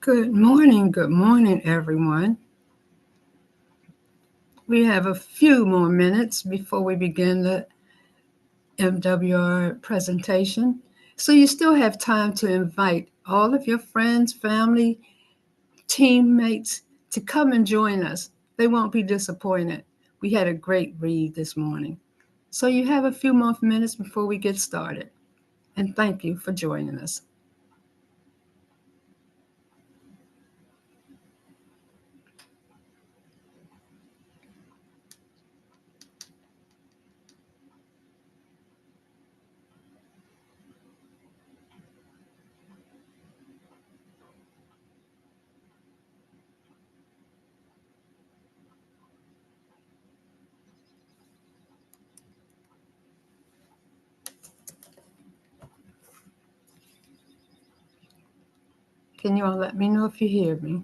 Good morning, everyone. We have a few more minutes before we begin the MWR presentation. So you still have time to invite all of your friends, family, teammates to come and join us. They won't be disappointed. We had a great read this morning. So you have a few more minutes before we get started. And thank you for joining us. Can you all let me know if you hear me?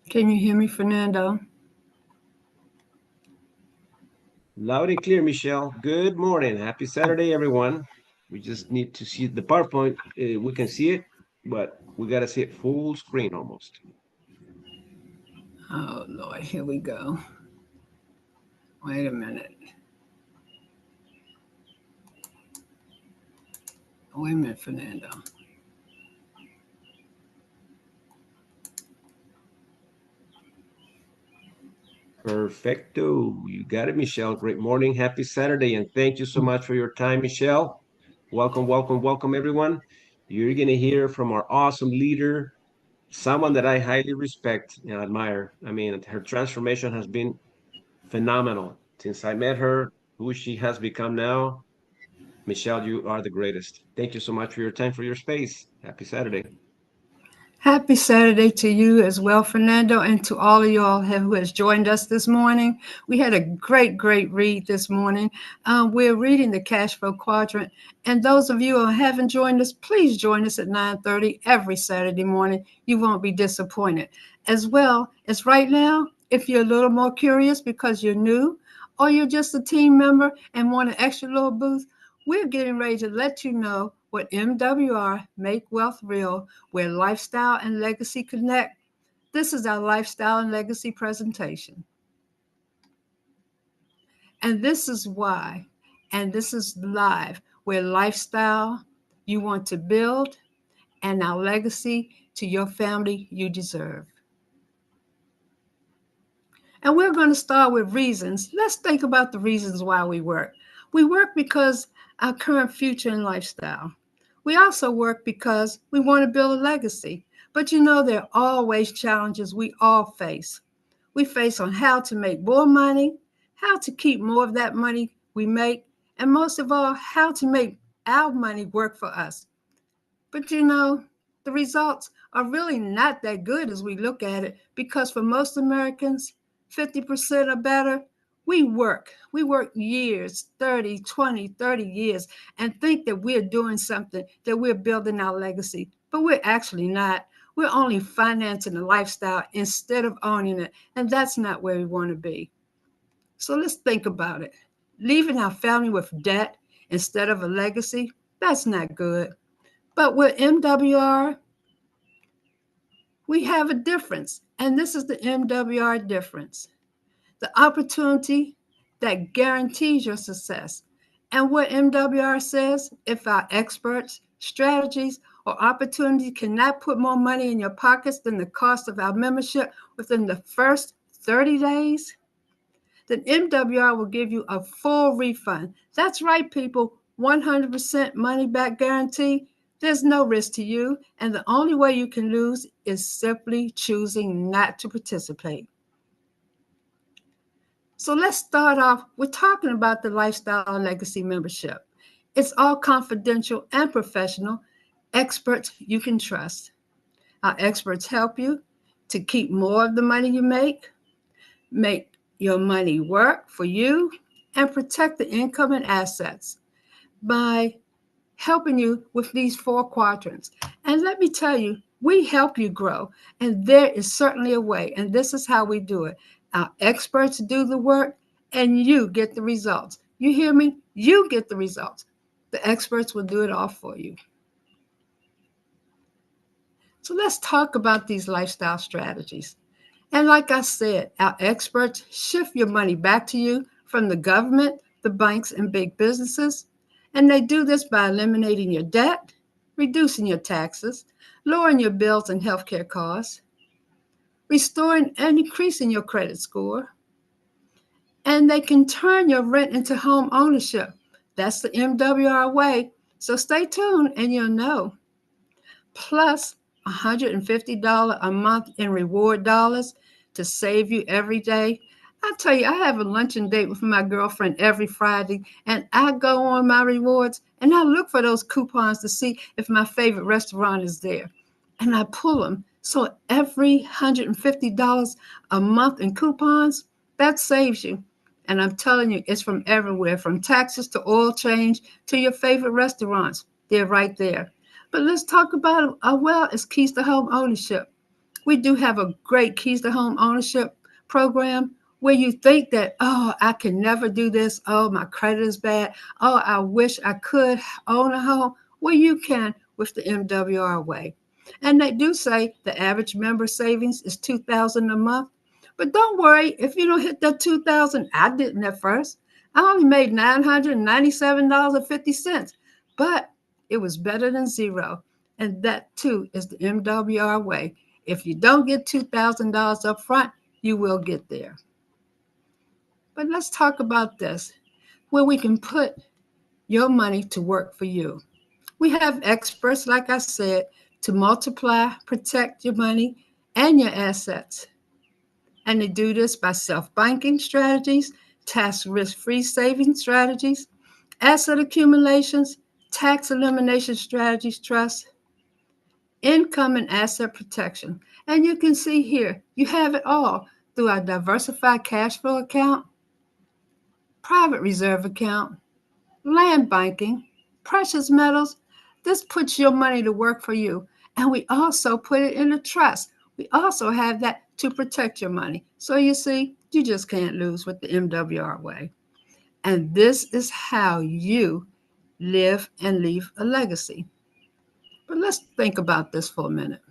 Can you hear me, Fernando? Loud and clear, Michelle. Good morning. Happy Saturday, everyone. We just need to see the PowerPoint. We can see it, but we got to see it full screen almost. Oh, Lord, here we go. Wait a minute. Wait a minute, Fernando. Perfecto. You got it, Michelle. Great morning. Happy Saturday. And thank you so much for your time, Michelle. Welcome, welcome, welcome, everyone. You're going to hear from our awesome leader, someone that I highly respect and admire. I mean, her transformation has been phenomenal since I met her, who she has become now. Michelle, you are the greatest. Thank you so much for your time, for your space. Happy Saturday. Happy Saturday to you as well, Fernando, and to all of y'all who has joined us this morning. We had a great read this morning. We're reading the Cash Flow Quadrant, and those of you who haven't joined us, please join us at 9:30 every Saturday morning. You won't be disappointed. As well as right now, if you're a little more curious because you're new, or you're just a team member and want an extra little boost, we're getting ready to let you know what MWR Make Wealth Real, where lifestyle and legacy connect. This is our lifestyle and legacy presentation. And this is why, and this is live, where lifestyle you want to build and our legacy to your family you deserve. And we're going to start with reasons. Let's think about the reasons why we work. We work because our current future and lifestyle. We also work because we want to build a legacy. But you know, there are always challenges we all face. We face on how to make more money, how to keep more of that money we make, and most of all, how to make our money work for us. But you know, the results are really not that good as we look at it because for most Americans, 50% or better, we work. We work years, 30, 20, 30 years, and think that we're doing something, that we're building our legacy. But we're actually not. We're only financing a lifestyle instead of owning it. And that's not where we want to be. So let's think about it. Leaving our family with debt instead of a legacy, that's not good. But with MWR, we have a difference. And this is the MWR difference, the opportunity that guarantees your success. And what MWR says, if our experts, strategies, or opportunity cannot put more money in your pockets than the cost of our membership within the first 30 days, then MWR will give you a full refund. That's right, people, 100% money back guarantee. There's no risk to you, and the only way you can lose is simply choosing not to participate. So let's start off with talking about the Lifestyle Legacy membership. It's all confidential and professional, experts you can trust. Our experts help you to keep more of the money you make your money work for you, and protect the income and assets by helping you with these 4 quadrants. And let me tell you, we help you grow, and there is certainly a way, and this is how we do it. Our experts do the work, and you get the results. You hear me? You get the results. The experts will do it all for you. So let's talk about these lifestyle strategies. And like I said, our experts shift your money back to you from the government, the banks, and big businesses. And they do this by eliminating your debt, reducing your taxes, lowering your bills and healthcare costs, restoring and increasing your credit score. And they can turn your rent into home ownership. That's the MWR way. So stay tuned and you'll know. Plus $150 a month in reward dollars to save you every day. I tell you, I have a luncheon date with my girlfriend every Friday, and I go on my rewards and I look for those coupons to see if my favorite restaurant is there. And I pull them. So every $150 a month in coupons, that saves you. And I'm telling you, it's from everywhere, from taxes to oil change to your favorite restaurants. They're right there. But let's talk about it's Keys to Home Ownership. We do have a great Keys to Home Ownership program where you think that, oh, I can never do this. Oh, my credit is bad. Oh, I wish I could own a home. Well, you can with the MWR way. And they do say the average member savings is $2,000 a month. But don't worry if you don't hit that $2,000. I didn't at first. I only made $997.50. But it was better than zero. And that too is the MWR way. If you don't get $2,000 up front, you will get there. But let's talk about this, where we can put your money to work for you. We have experts, like I said, to multiply, protect your money and your assets. And they do this by self-banking strategies, tax risk-free saving strategies, asset accumulations, tax elimination strategies, trust, income and asset protection. And you can see here, you have it all through our diversified cash flow account, private reserve account, land banking, precious metals. This puts your money to work for you. And we also put it in a trust. We also have that to protect your money. So you see, you just can't lose with the MWR way. And this is how you live and leave a legacy. But let's think about this for a minute.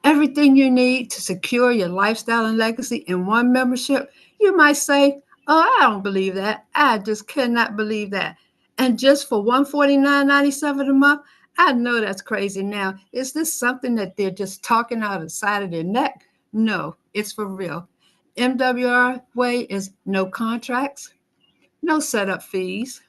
Everything you need to secure your lifestyle and legacy in one membership, you might say, oh, I don't believe that. I just cannot believe that. And just for $149.97 a month, I know that's crazy now. Is this something that they're just talking out of the side of their neck? No, it's for real. MWR way is no contracts, no setup fees.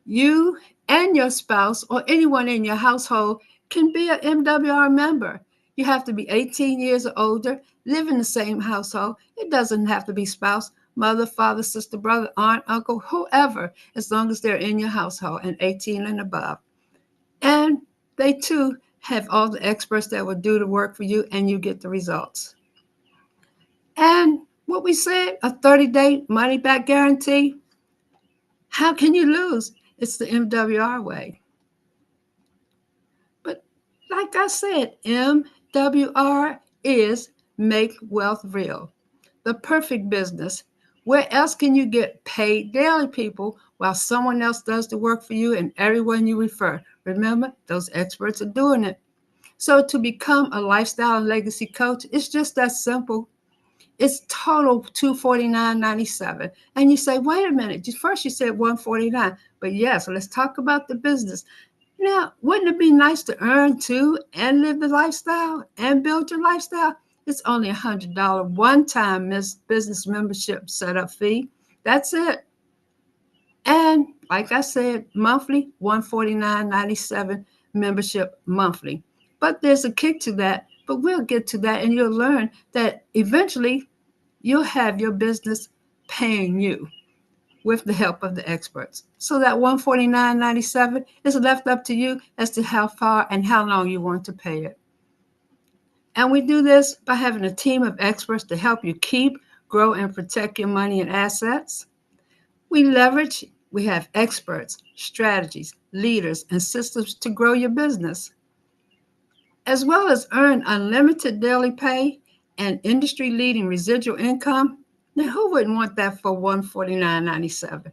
You and your spouse or anyone in your household can be an MWR member. You have to be 18 years or older, live in the same household. It doesn't have to be spouse, mother, father, sister, brother, aunt, uncle, whoever, as long as they're in your household and 18 and above. And they too have all the experts that will do the work for you, and you get the results. And what we said, a 30-day money back guarantee. How can you lose? It's the MWR way. But like I said, MWR is make wealth real. The perfect business. Where else can you get paid daily, people, while someone else does the work for you and everyone you refer? Remember, those experts are doing it. So to become a lifestyle and legacy coach, it's just that simple. It's total $249.97. And you say, wait a minute. First you said $149. But yes, let's talk about the business. Now, wouldn't it be nice to earn too and live the lifestyle and build your lifestyle? It's only $100 one-time business membership setup fee. That's it. And like I said, monthly, $149.97 membership monthly. But there's a kick to that, but we'll get to that and you'll learn that eventually you'll have your business paying you with the help of the experts. So that $149.97 is left up to you as to how far and how long you want to pay it. And we do this by having a team of experts to help you keep, grow, and protect your money and assets. We have experts, strategies, leaders, and systems to grow your business, as well as earn unlimited daily pay and industry-leading residual income. Now, who wouldn't want that for $149.97?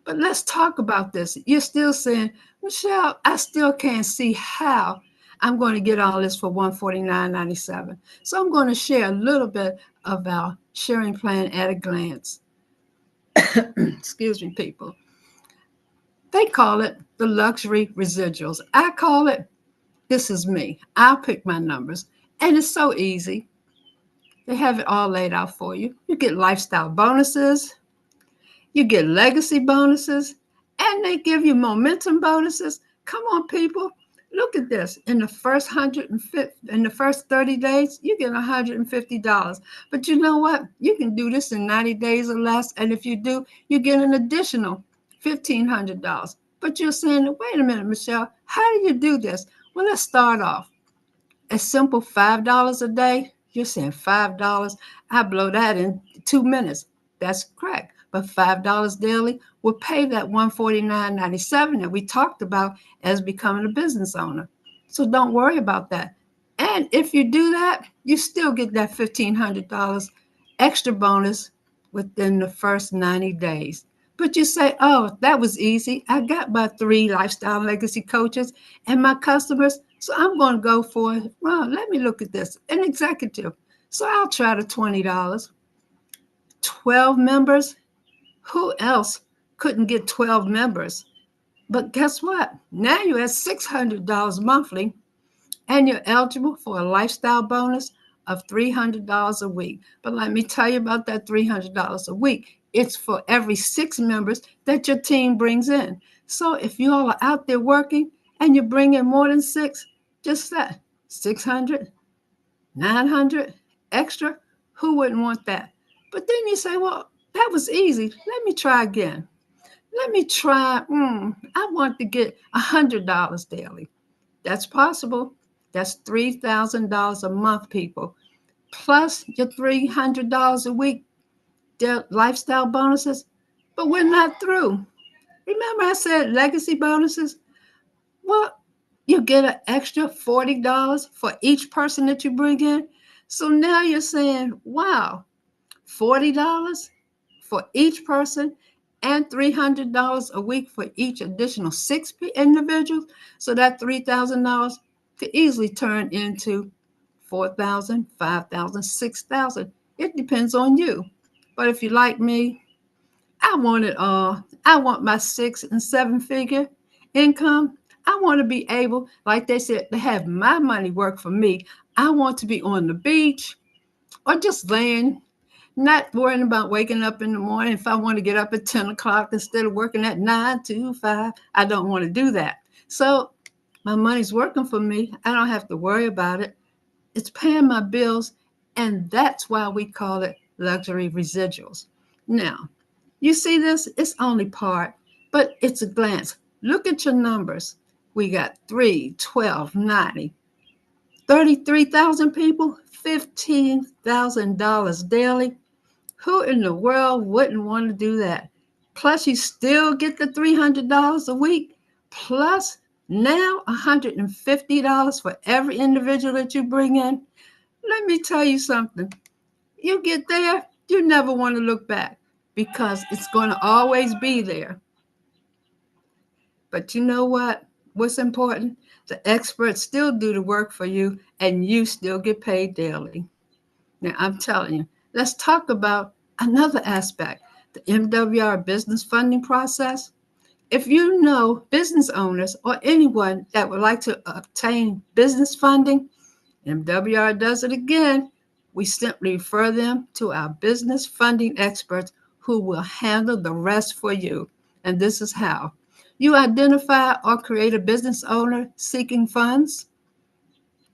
But let's talk about this. You're still saying, Michelle, I still can't see how I'm going to get all this for $149.97. So I'm going to share a little bit of our sharing plan at a glance. Excuse me, people. They call it the luxury residuals. I call it, this is me. I'll pick my numbers. And it's so easy. They have it all laid out for you. You get lifestyle bonuses. You get legacy bonuses. And they give you momentum bonuses. Come on, people. Look at this. In the first 30 days, you get $150. But you know what? You can do this in 90 days or less. And if you do, you get an additional $1,500. But you're saying, wait a minute, Michelle, how do you do this? Well, let's start off. A simple $5 a day. You're saying $5. I blow that in 2 minutes. That's correct. But $5 daily will pay that $149.97 that we talked about as becoming a business owner. So don't worry about that. And if you do that, you still get that $1,500 extra bonus within the first 90 days. But you say, oh, that was easy. I got my 3 lifestyle legacy coaches and my customers. So I'm going to go for, well, let me look at this. An executive. So I'll try the $20. 12 members. Who else couldn't get 12 members? But guess what? Now you're at $600 monthly and you're eligible for a lifestyle bonus of $300 a week. But let me tell you about that $300 a week. It's for every 6 members that your team brings in. So if you all are out there working and you bring in more than 6, just that, 600, 900 extra, who wouldn't want that? But then you say, well, that was easy. Let me try again. Let me try, I want to get $100 daily. That's possible. That's $3,000 a month, people. Plus your $300 a week lifestyle bonuses. But we're not through. Remember I said legacy bonuses? Well, you get an extra $40 for each person that you bring in. So now you're saying, wow, $40 for each person and $300 a week for each additional 6 individuals. So that $3,000 could easily turn into $4,000, $5,000, $6,000. It depends on you. But if you like me, I want it all. I want my 6 and 7 figure income. I want to be able, like they said, to have my money work for me. I want to be on the beach or just laying, not worrying about waking up in the morning. If I want to get up at 10 o'clock instead of working at 9 to 5, I don't want to do that. So my money's working for me. I don't have to worry about it. It's paying my bills. And that's why we call it luxury residuals. Now, you see this? It's only part, but it's a glance. Look at your numbers. We got 3, 12, 90, 33,000 people, $15,000 daily. Who in the world wouldn't want to do that? Plus, you still get the $300 a week, plus now $150 for every individual that you bring in. Let me tell you something. You get there, you never want to look back because it's going to always be there. But you know what? What's important? The experts still do the work for you and you still get paid daily. Now, I'm telling you, let's talk about another aspect, the MWR business funding process. If you know business owners or anyone that would like to obtain business funding, MWR does it again. We simply refer them to our business funding experts who will handle the rest for you. And this is how. You identify or create a business owner seeking funds.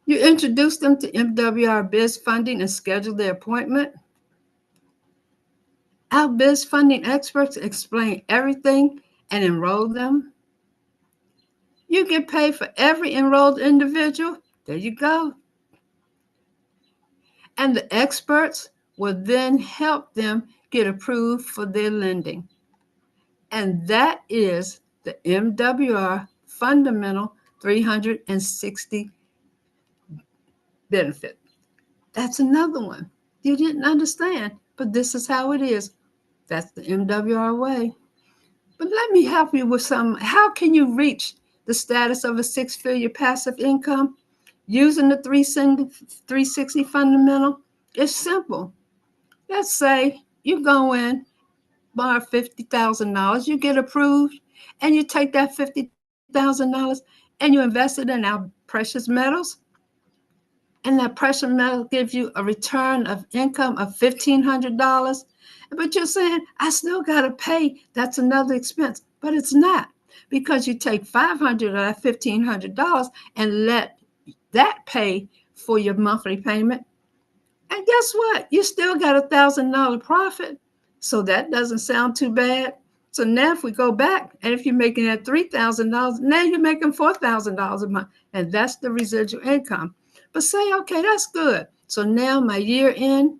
You introduce them to MWR Biz Funding and schedule their appointment. Our Biz Funding experts explain everything and enroll them. You get paid for every enrolled individual. There you go. And the experts will then help them get approved for their lending. And that is the MWR Fundamental 360 benefit. That's another one. You didn't understand, but this is how it is. That's the MWR way. But let me help you with some. How can you reach the status of a six-figure passive income using the 360 fundamental? It's simple. Let's say you go in, borrow $50,000, you get approved, and you take that $50,000 and you invest it in our precious metals. And that precious metal gives you a return of income of $1,500. But you're saying, I still got to pay. That's another expense. But it's not, because you take $500 of that $1,500 and let that pay for your monthly payment. And guess what? You still got $1,000 profit. So that doesn't sound too bad. So now if we go back, and if you're making that $3,000, now you're making $4,000 a month. And that's the residual income. But say, okay, that's good. So now my year end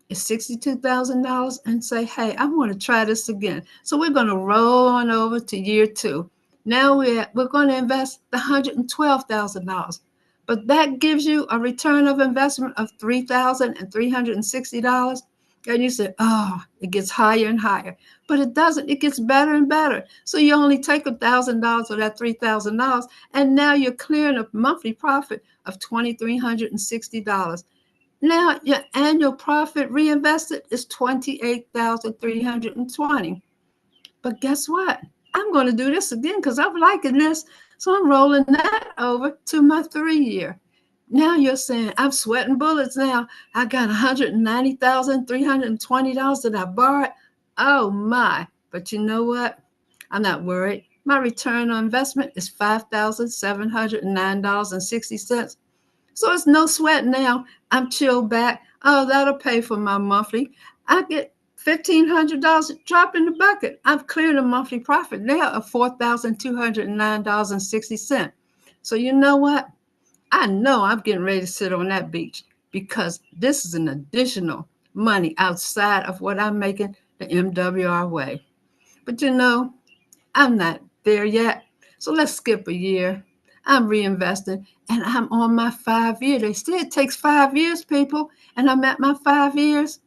is $62,000, and say, hey, I want to try this again. So we're going to roll on over to year 2. Now we're going to invest the $112,000. But that gives you a return of investment of $3,360. And you say, oh, it gets higher and higher. But it doesn't. It gets better and better. So you only take $1,000 of that $3,000, and now you're clearing a monthly profit of $2,360. Now your annual profit reinvested is $28,320. But guess what? I'm going to do this again because I'm liking this. So I'm rolling that over to my 3-year. Now you're saying, I'm sweating bullets now. I got $190,320 that I borrowed. Oh my. But you know what? I'm not worried. My return on investment is $5,709.60. So it's no sweat now. I'm chilled back. Oh, that'll pay for my monthly. I get $1,500 drop in the bucket. I've cleared a monthly profit now of $4,209.60. So you know what? I know I'm getting ready to sit on that beach, because this is an additional money outside of what I'm making the MWR way. But you know, I'm not there yet. So let's skip a year. I'm reinvesting, and I'm on my 5-year. They say it takes 5 years, people, and I'm at my 5 years.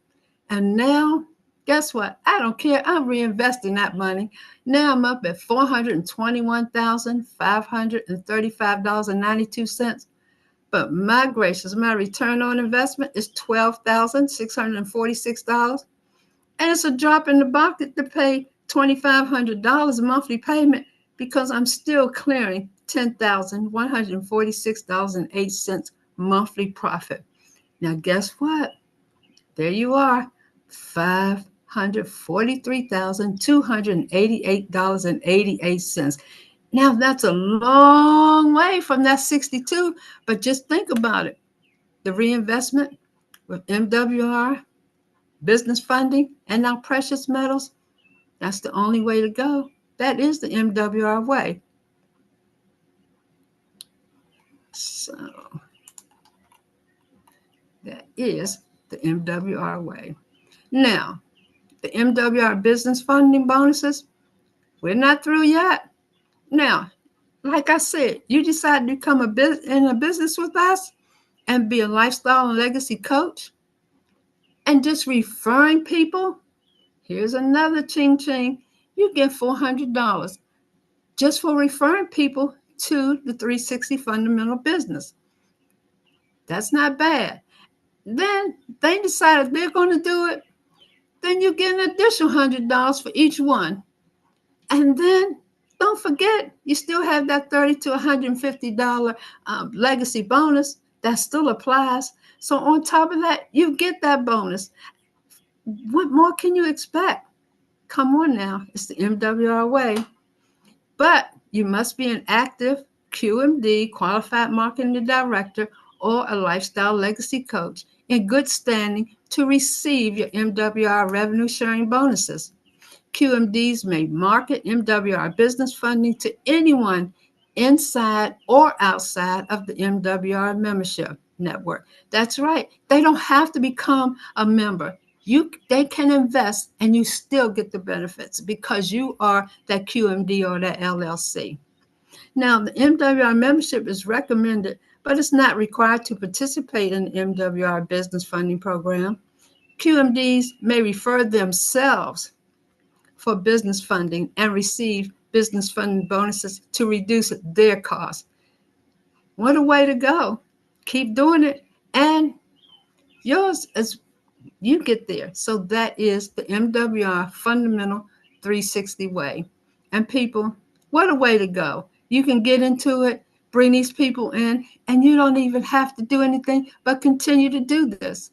And now, guess what? I don't care. I'm reinvesting that money. Now I'm up at $421,535.92. But my gracious, my return on investment is $12,646. And it's a drop in the bucket to pay $2,500 monthly payment, because I'm still clearing $10,146.08 monthly profit. Now, guess what? There you are, $543,288.88. Now, that's a long way from that 62, but just think about it. The reinvestment with MWR, business funding, and now precious metals, that's the only way to go. That is the MWR way. So that is the MWR way. Now, the MWR business funding bonuses, we're not through yet. Now, like I said, you decide to become in a business with us and be a lifestyle and legacy coach, and just referring people, here's another ching ching. You get $400 just for referring people to the 360 fundamental business. That's not bad. Then they decided they're going to do it. Then you get an additional $100 for each one. And then don't forget, you still have that $30 to $150 legacy bonus that still applies. So on top of that, you get that bonus. What more can you expect? Come on now, it's the MWR way. But you must be an active QMD, qualified marketing director, or a lifestyle legacy coach in good standing to receive your MWR revenue sharing bonuses. QMDs may market MWR business funding to anyone inside or outside of the MWR membership network. That's right. They don't have to become a member. They can invest and you still get the benefits because you are that QMD or that LLC. Now, the MWR membership is recommended, but it's not required to participate in the MWR business funding program. QMDs may refer themselves for business funding and receive business funding bonuses to reduce their costs. What a way to go. Keep doing it. And yours is you get there. So that is the MWR Fundamental 360 way. And people, what a way to go. You can get into it, bring these people in, and you don't even have to do anything but continue to do this.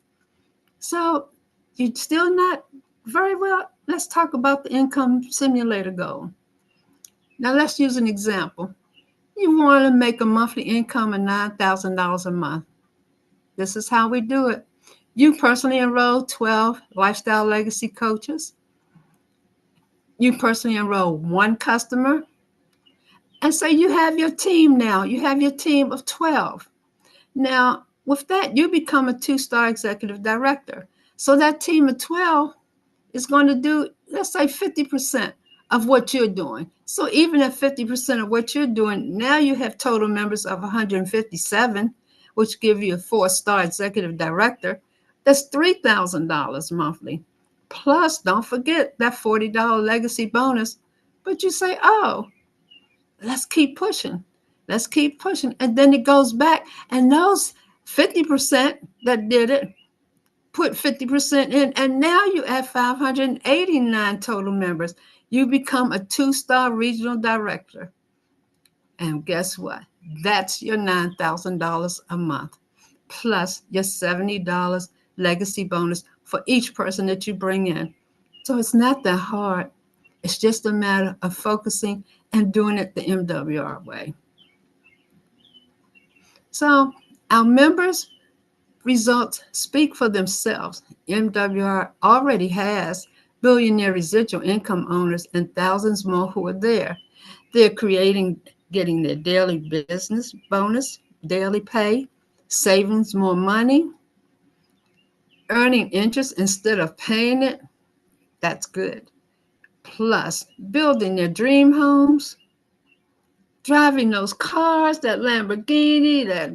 So you're still not very well. Let's talk about the income simulator goal. Now let's use an example. You want to make a monthly income of $9,000 a month. This is how we do it. You personally enroll 12 lifestyle legacy coaches. You personally enroll one customer. And so you have your team now. You have your team of 12. Now, with that, you become a 2-star executive director. So that team of 12 is going to do, let's say, 50% of what you're doing. So even at 50% of what you're doing, now you have total members of 157, which give you a 4-star executive director. That's $3,000 monthly. Plus, don't forget that $40 legacy bonus. But you say, oh, let's keep pushing. Let's keep pushing. And then it goes back. And those 50% that did it, put 50% in, and now you add 589 total members. You become a 2-star regional director. And guess what? That's your $9,000 a month, plus your $70 legacy bonus for each person that you bring in. So it's not that hard. It's just a matter of focusing and doing it the MWR way. So our members' results speak for themselves. MWR already has billionaire residual income owners and thousands more who are there. They're getting their daily business bonus, daily pay, savings more money, earning interest instead of paying it. That's good. Plus, building their dream homes, driving those cars, that Lamborghini, that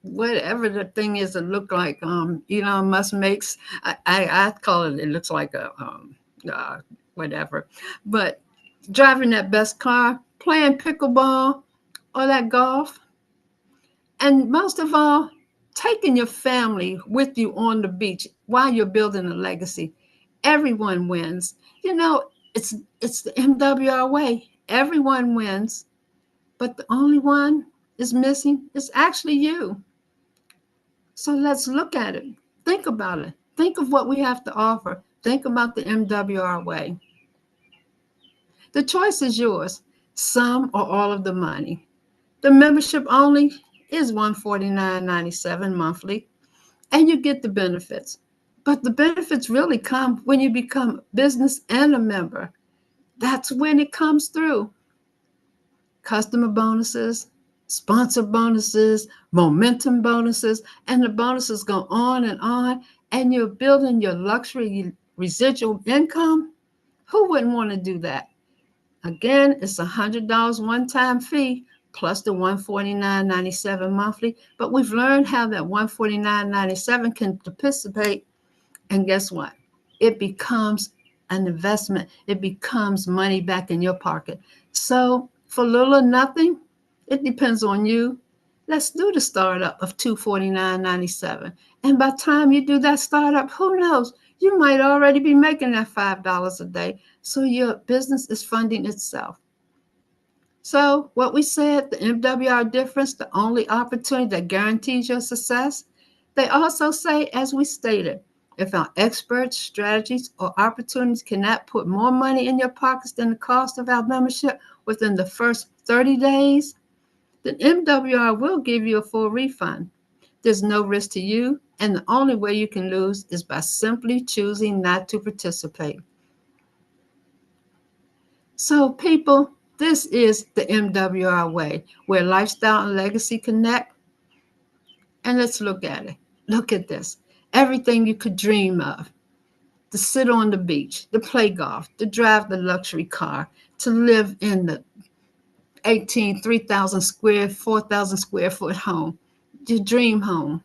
whatever the thing is that look like Elon Musk makes. I call it looks like a whatever. But driving that best car, playing pickleball or that golf. And most of all, taking your family with you on the beach while you're building a legacy. Everyone wins. You know, it's the MWR way. Everyone wins. But the only one is missing is actually you. So let's look at it. Think about it. Think of what we have to offer. Think about the MWR way. The choice is yours, some or all of the money. The membership only is $149.97 monthly, and you get the benefits. But the benefits really come when you become business and a member. That's when it comes through. Customer bonuses, sponsor bonuses, momentum bonuses, and the bonuses go on, and you're building your luxury residual income. Who wouldn't want to do that? Again, it's $100 one-time fee plus the $149.97 monthly, but we've learned how that $149.97 can participate, and guess what? It becomes an investment. It becomes money back in your pocket. So for little or nothing, it depends on you. Let's do the startup of $249.97. And by the time you do that startup, who knows? You might already be making that $5 a day. So your business is funding itself. So, what we said, the MWR difference, the only opportunity that guarantees your success. They also say, as we stated, if our experts, strategies, or opportunities cannot put more money in your pockets than the cost of our membership within the first 30 days, then MWR will give you a full refund. There's no risk to you, and the only way you can lose is by simply choosing not to participate. So, people, this is the MWR way, where lifestyle and legacy connect. And let's look at it. Look at this. Everything you could dream of, to sit on the beach, to play golf, to drive the luxury car, to live in the 3,000 square, 4,000 square foot home, your dream home.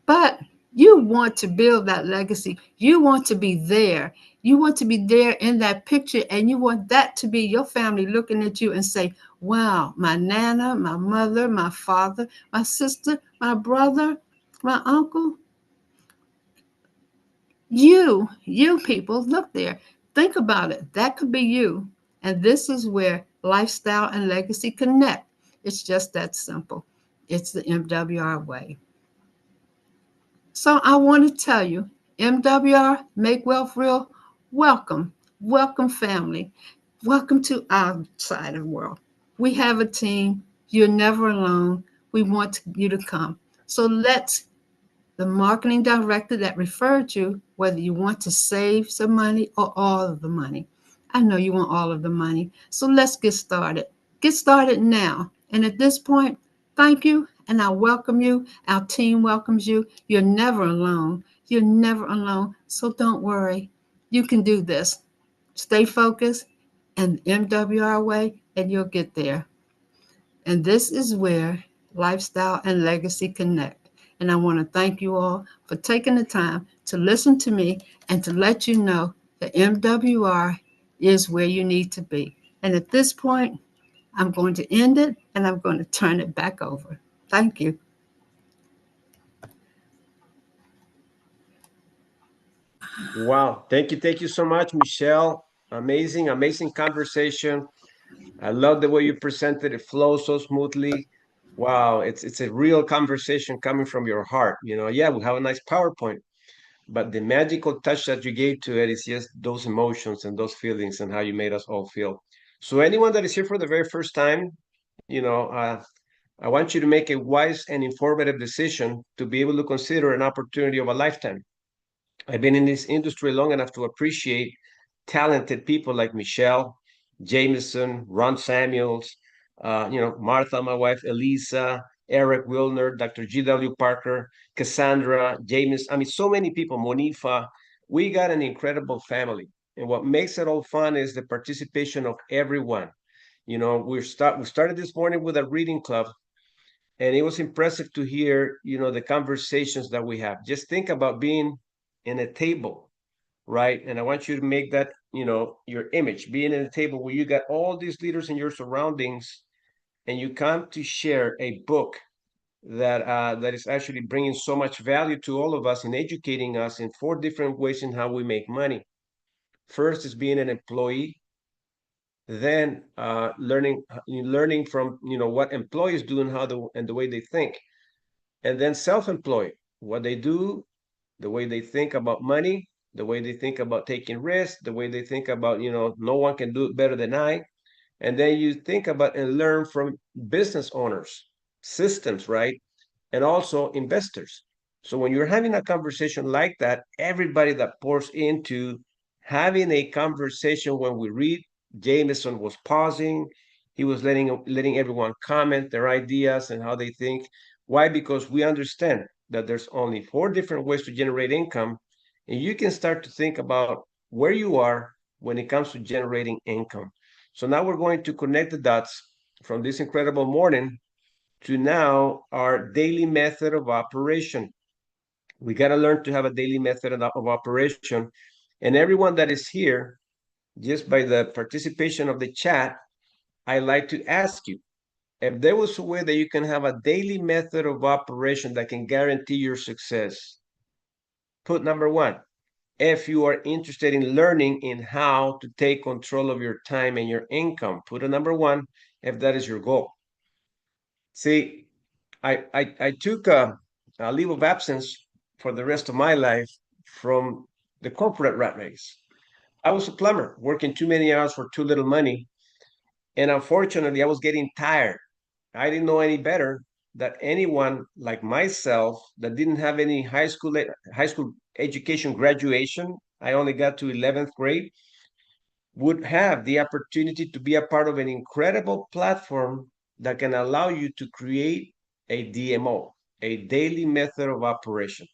But you want to build that legacy. You want to be there. You want to be there in that picture, and you want that to be your family looking at you and say, wow, my nana, my mother, my father, my sister, my brother, my uncle, you people, look there. Think about it. That could be you. And this is where lifestyle and legacy connect. It's just that simple. It's the MWR way. So I want to tell you, MWR, Make Wealth Real, welcome. Welcome, family. Welcome to our side of the world. We have a team. You're never alone. We want you to come. So let's, the marketing director that referred you, whether you want to save some money or all of the money. I know you want all of the money. So let's get started. Get started now. And at this point, thank you. And I welcome you. Our team welcomes you. You're never alone. You're never alone. So don't worry. You can do this. Stay focused and MWR way, and you'll get there. And this is where lifestyle and legacy connect. And I want to thank you all for taking the time to listen to me and to let you know that MWR is where you need to be. And at this point, I'm going to end it and I'm going to turn it back over. Thank you. Wow. Thank you so much, Michelle. Amazing, amazing conversation. I love the way you presented it. Flows so smoothly. Wow, it's a real conversation coming from your heart. Yeah, we have a nice PowerPoint, but the magical touch that you gave to it is just those emotions and those feelings and how you made us all feel. So anyone that is here for the very first time, you know, uh, I want you to make a wise and informative decision to be able to consider an opportunity of a lifetime. I've been in this industry long enough to appreciate talented people like Michelle, Jameson, Ron Samuels, Martha, my wife, Elisa, Eric Wilner, Dr. G.W. Parker, Cassandra, James. I mean, so many people, Monifa. We got an incredible family. And what makes it all fun is the participation of everyone. We started this morning with a reading club, and it was impressive to hear, the conversations that we have. Just think about being in a table, right? And I want you to make that, your image, being in a table where you got all these leaders in your surroundings, and you come to share a book that is actually bringing so much value to all of us and educating us in 4 different ways in how we make money. First is being an employee, then learning from what employees do and and the way they think, and then self-employed, what they do, the way they think about money, the way they think about taking risks, the way they think about, no one can do it better than I. And then you think about and learn from business owners, systems, right? And also investors. So when you're having a conversation like that, everybody that pours into having a conversation, when we read, Jameson was pausing. He was letting everyone comment their ideas and how they think. Why? Because we understand that there's only 4 different ways to generate income, and you can start to think about where you are when it comes to generating income. So now we're going to connect the dots from this incredible morning to now our daily method of operation. We got to learn to have a daily method of operation. And everyone that is here, just by the participation of the chat, I like to ask you, if there was a way that you can have a daily method of operation that can guarantee your success, put number 1. If you are interested in learning in how to take control of your time and your income, put a number 1. if that is your goal. See, I took a leave of absence for the rest of my life from the corporate rat race. I was a plumber, working too many hours for too little money. And unfortunately, I was getting tired. I didn't know any better that anyone like myself that didn't have any high school education graduation, I only got to 11th grade, would have the opportunity to be a part of an incredible platform that can allow you to create a DMO, a daily method of operation.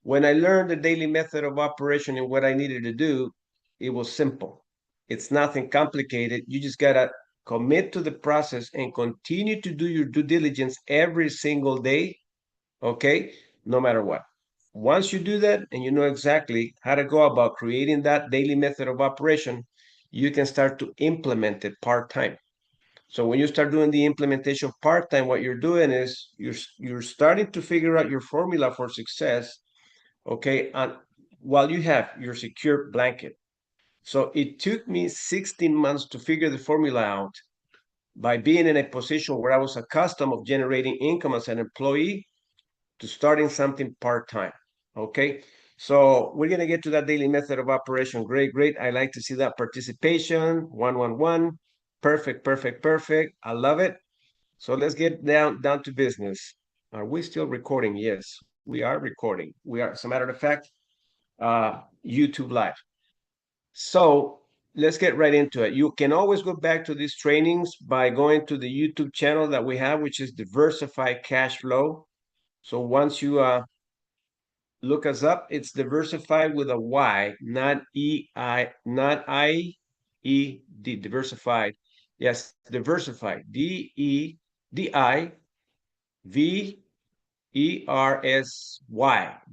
When I learned the daily method of operation and what I needed to do, it was simple. It's nothing complicated. You just got to commit to the process and continue to do your due diligence every single day, okay? No matter what. Once you do that and you know exactly how to go about creating that daily method of operation, you can start to implement it part-time. So when you start doing the implementation part-time, what you're doing is you're starting to figure out your formula for success, okay, while you have your secure blanket. So it took me 16 months to figure the formula out by being in a position where I was accustomed of generating income as an employee to starting something part-time. Okay. So we're going to get to that daily method of operation. Great, great. I like to see that participation. 111. Perfect, perfect, perfect. I love it. So let's get down to business. Are we still recording? Yes, we are recording. We are, as a matter of fact, YouTube Live. So let's get right into it. You can always go back to these trainings by going to the YouTube channel that we have, which is Diversify Cash Flow. So once you look us up, it's Diversify with a Y, not E-I, not I-E-D, Diversified. Yes, Diversify, D-E-D-I-V-E-R-S-Y,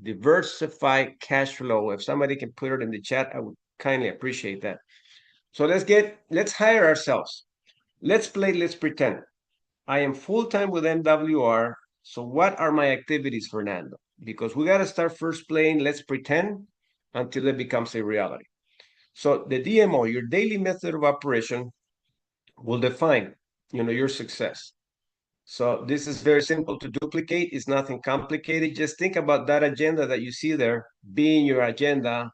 Diversify Cash Flow. If somebody can put it in the chat, I would kindly appreciate that. So let's hire ourselves. Let's play, let's pretend. I am full-time with MWR. So what are my activities, Fernando? Because we got to start first playing let's pretend until it becomes a reality. So the DMO, your daily method of operation, will define, your success. So this is very simple to duplicate. It's nothing complicated. Just think about that agenda that you see there being your agenda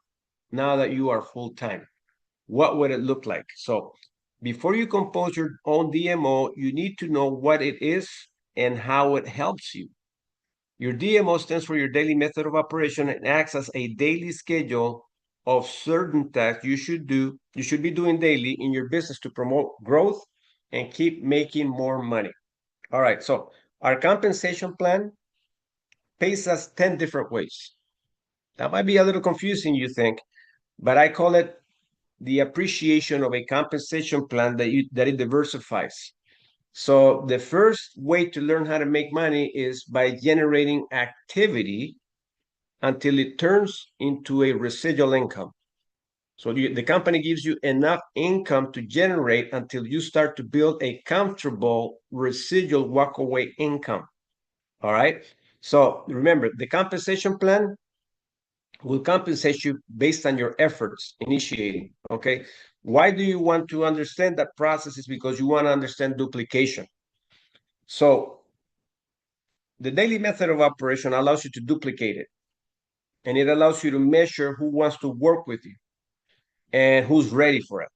now that you are full-time. What would it look like? So before you compose your own DMO, you need to know what it is and how it helps you. Your DMO stands for your daily method of operation and acts as a daily schedule of certain tasks you should be doing daily in your business to promote growth and keep making more money. All right, so our compensation plan pays us 10 different ways. That might be a little confusing, you think, but I call it the appreciation of a compensation plan that it diversifies. So the first way to learn how to make money is by generating activity until it turns into a residual income. So the company gives you enough income to generate until you start to build a comfortable residual walkaway income. All right. So remember, the compensation plan will compensate you based on your efforts initiating. Okay. Why do you want to understand that process? Is because you want to understand duplication. So the daily method of operation allows you to duplicate it. And it allows you to measure who wants to work with you and who's ready for it.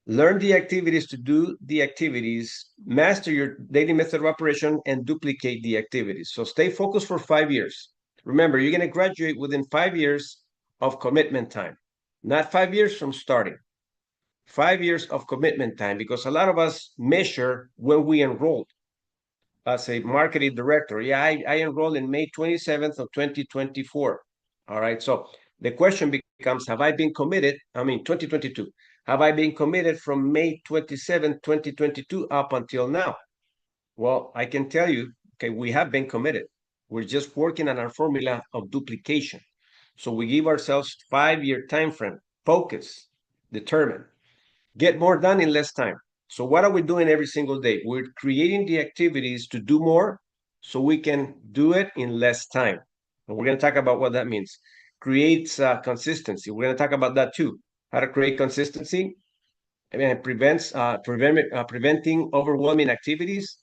Learn the activities to do the activities, master your daily method of operation, and duplicate the activities. So stay focused for 5 years. Remember, you're going to graduate within 5 years of commitment time, not 5 years from starting. 5 years of commitment time, because a lot of us measure when we enrolled. As a marketing director, yeah, I enrolled in May 27th of 2024. All right, so the question becomes, have I been committed? 2022. Have I been committed from May 27, 2022 up until now? Well, I can tell you, okay, we have been committed. We're just working on our formula of duplication. So we give ourselves 5-year time frame, focus, determine, get more done in less time. So what are we doing every single day? We're creating the activities to do more so we can do it in less time. And we're going to talk about what that means. Creates consistency. We're going to talk about that too. How to create consistency. preventing overwhelming activities,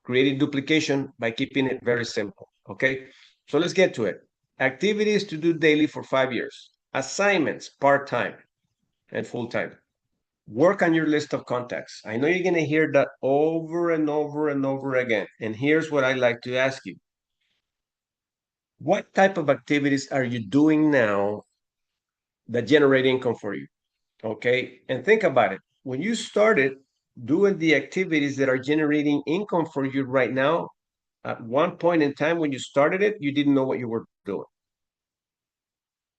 creating duplication by keeping it very simple. Okay, so let's get to it. Activities to do daily for 5 years. Assignments, part-time and full-time. Work on your list of contacts. I know you're going to hear that over and over and over again. And here's what I like to ask you. What type of activities are you doing now that generate income for you? Okay, and think about it. When you started doing the activities that are generating income for you right now, at one point in time when you started it, you didn't know what you were doing.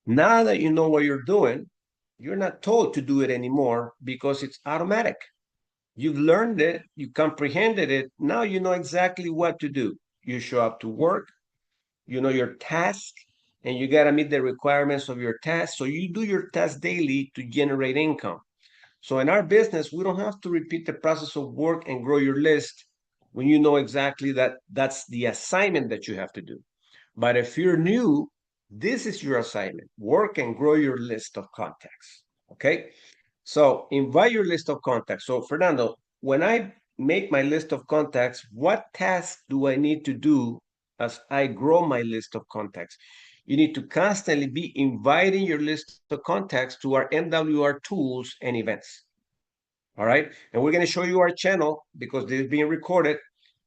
Now that you know what you're doing, you're not told to do it anymore because it's automatic. You've learned it, you comprehended it. Now you know exactly what to do. You show up to work, you know your task, and you got to meet the requirements of your task. So you do your task daily to generate income. So in our business, we don't have to repeat the process of work and grow your list when you know exactly that that's the assignment that you have to do. But if you're new, this is your assignment. Work and grow your list of contacts. Okay. So invite your list of contacts. So Fernando, when I make my list of contacts, what tasks do I need to do as I grow my list of contacts? You need to constantly be inviting your list of contacts to our MWR tools and events. All right. And we're going to show you our channel because this is being recorded.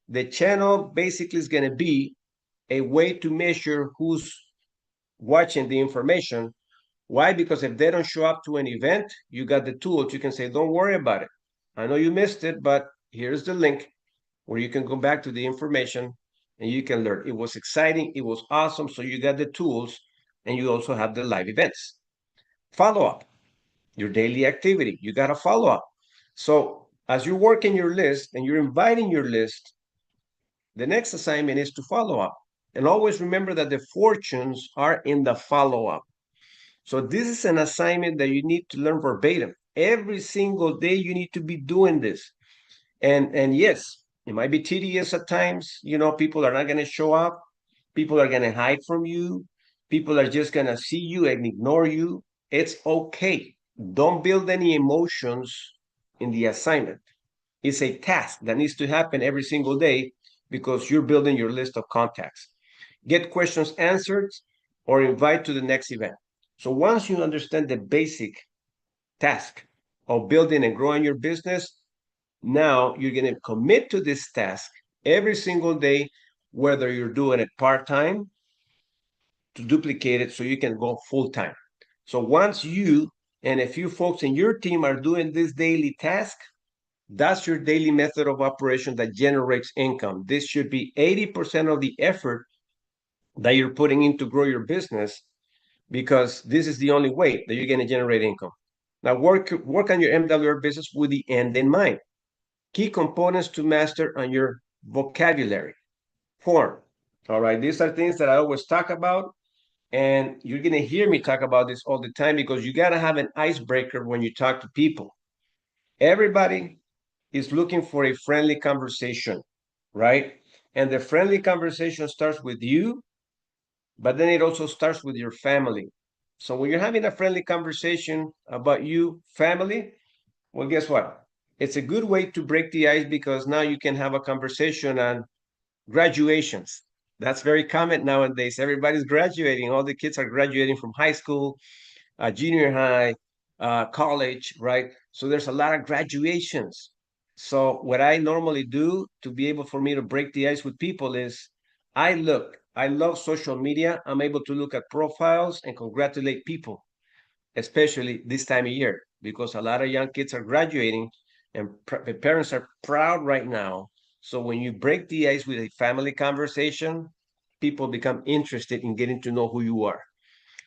The channel basically is going to be a way to measure who's watching the information. Why? Because if they don't show up to an event, you got the tools. You can say, don't worry about it. I know you missed it, but here's the link where you can go back to the information and you can learn. It was exciting. It was awesome. So you got the tools and you also have the live events. Follow up, your daily activity. You got to follow up. So as you're working your list and you're inviting your list, the next assignment is to follow up. And always remember that the fortunes are in the follow up. So this is an assignment that you need to learn verbatim. Every single day you need to be doing this. And yes, it might be tedious at times. You know, people are not going to show up. People are going to hide from you. People are just going to see you and ignore you. It's okay. Don't build any emotions in the assignment. It's a task that needs to happen every single day because you're building your list of contacts. Get questions answered or invite to the next event. So once you understand the basic task of building and growing your business, now you're going to commit to this task every single day, whether you're doing it part-time to duplicate it so you can go full-time. So once you and a few folks in your team are doing this daily task, that's your daily method of operation that generates income. This should be 80% of the effort that you're putting in to grow your business because this is the only way that you're going to generate income. Now, work on your MWR business with the end in mind. Key components to master on your vocabulary. Form. All right, these are things that I always talk about, and you're going to hear me talk about this all the time because you got to have an icebreaker when you talk to people. Everybody is looking for a friendly conversation, right? And the friendly conversation starts with you, but then it also starts with your family. So when you're having a friendly conversation about you, family, well, guess what? It's a good way to break the ice because now you can have a conversation on graduations. That's very common nowadays. Everybody's graduating. All the kids are graduating from high school, junior high, college, right? So there's a lot of graduations. So what I normally do to be able for me to break the ice with people is I love social media. I'm able to look at profiles and congratulate people, especially this time of year, because a lot of young kids are graduating and the parents are proud right now. So when you break the ice with a family conversation, people become interested in getting to know who you are.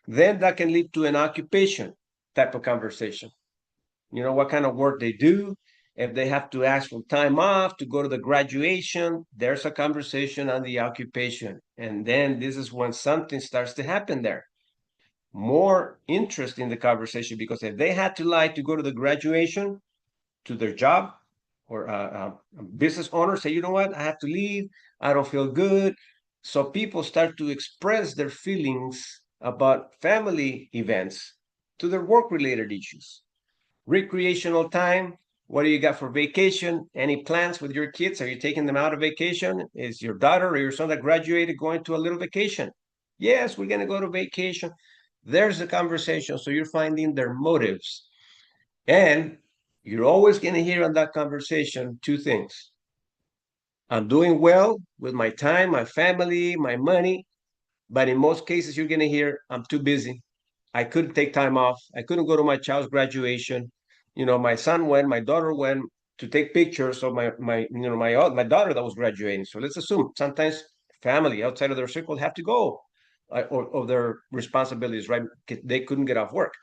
Then that can lead to an occupation type of conversation. You know, what kind of work they do. If they have to ask for time off to go to the graduation, there's a conversation on the occupation. And then this is when something starts to happen there. More interest in the conversation because if they had to lie to go to the graduation, to their job, or a business owner say, you know what, I have to leave, I don't feel good. So people start to express their feelings about family events to their work related issues. Recreational time. What do you got for vacation? Any plans with your kids? Are you taking them out of vacation? Is your daughter or your son that graduated going to a little vacation? Yes, we're going to go to vacation. There's a conversation. So you're finding their motives. And you're always going to hear on that conversation two things. I'm doing well with my time, my family, my money. But in most cases, you're going to hear, I'm too busy. I couldn't take time off. I couldn't go to my child's graduation. My son went, my daughter went to take pictures of my daughter that was graduating. So let's assume sometimes family outside of their circle have to go or of their responsibilities, right? They couldn't get off work.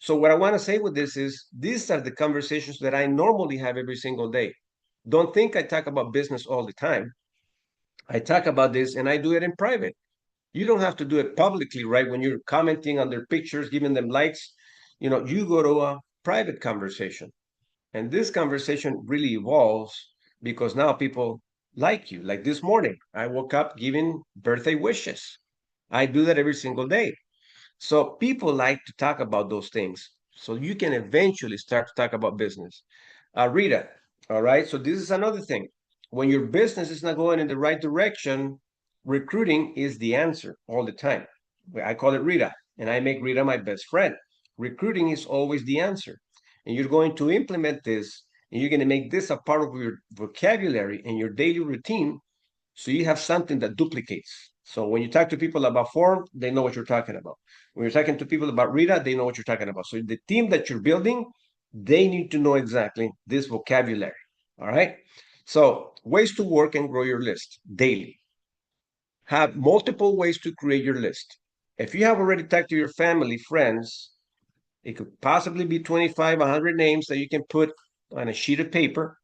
So what I want to say with this is these are the conversations that I normally have every single day. Don't think I talk about business all the time. I talk about this and I do it in private. You don't have to do it publicly, right? When you're commenting on their pictures, giving them likes, you go to a private conversation. And this conversation really evolves because now people like you. Like this morning, I woke up giving birthday wishes. I do that every single day. So people like to talk about those things. So you can eventually start to talk about business. Rita, all right. So this is another thing. When your business is not going in the right direction, recruiting is the answer all the time. I call it Rita, and I make Rita my best friend. Recruiting is always the answer. And you're going to implement this, and you're going to make this a part of your vocabulary and your daily routine so you have something that duplicates. So when you talk to people about form, they know what you're talking about. When you're talking to people about Rita, they know what you're talking about. So the team that you're building, they need to know exactly this vocabulary. All right. So ways to work and grow your list daily. Have multiple ways to create your list. If you have already talked to your family, friends, it could possibly be 25, 100 names that you can put on a sheet of paper,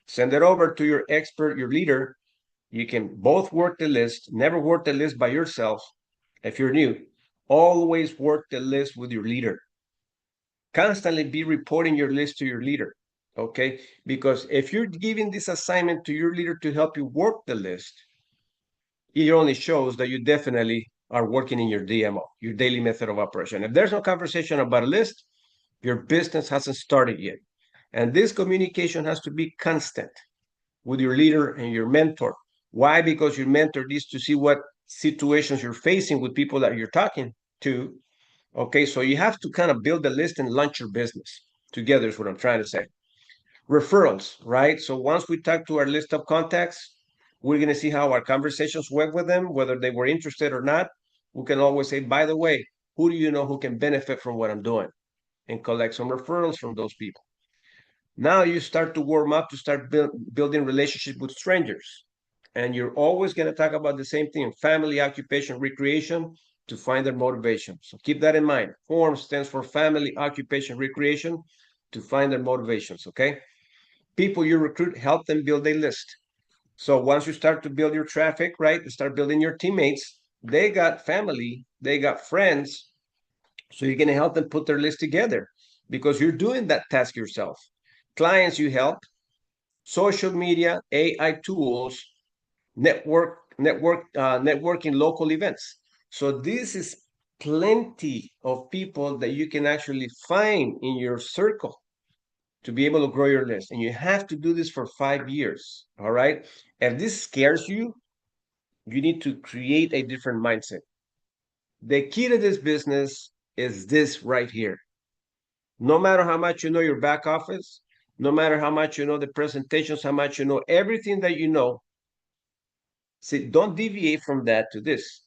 send it over to your expert, your leader. You can both work the list, never work the list by yourself. If you're new, always work the list with your leader. Constantly be reporting your list to your leader, okay? Because if you're giving this assignment to your leader to help you work the list, it only shows that you definitely are working in your DMO, your daily method of operation. If there's no conversation about a list, your business hasn't started yet. And this communication has to be constant with your leader and your mentor. Why? Because your mentor needs to see what situations you're facing with people that you're talking to. Okay, so you have to kind of build a list and launch your business together, is what I'm trying to say. Referrals, right? So once we talk to our list of contacts, we're going to see how our conversations went with them, whether they were interested or not. We can always say, by the way, who do you know who can benefit from what I'm doing? And collect some referrals from those people. Now you start to warm up to start building relationship with strangers. And you're always going to talk about the same thing, family, occupation, recreation, to find their motivation. So keep that in mind. FORM stands for family, occupation, recreation, to find their motivations, okay? People you recruit, help them build a list. So once you start to build your traffic, right, you start building your teammates, they got family, they got friends. So you're going to help them put their list together because you're doing that task yourself. Clients you help, social media, AI tools, networking local events. So this is plenty of people that you can actually find in your circle to be able to grow your list. And you have to do this for 5 years. All right. If this scares you, you need to create a different mindset. The key to this business is this right here. No matter how much you know your back office, no matter how much you know the presentations, how much you know everything that you know, see, don't deviate from that to this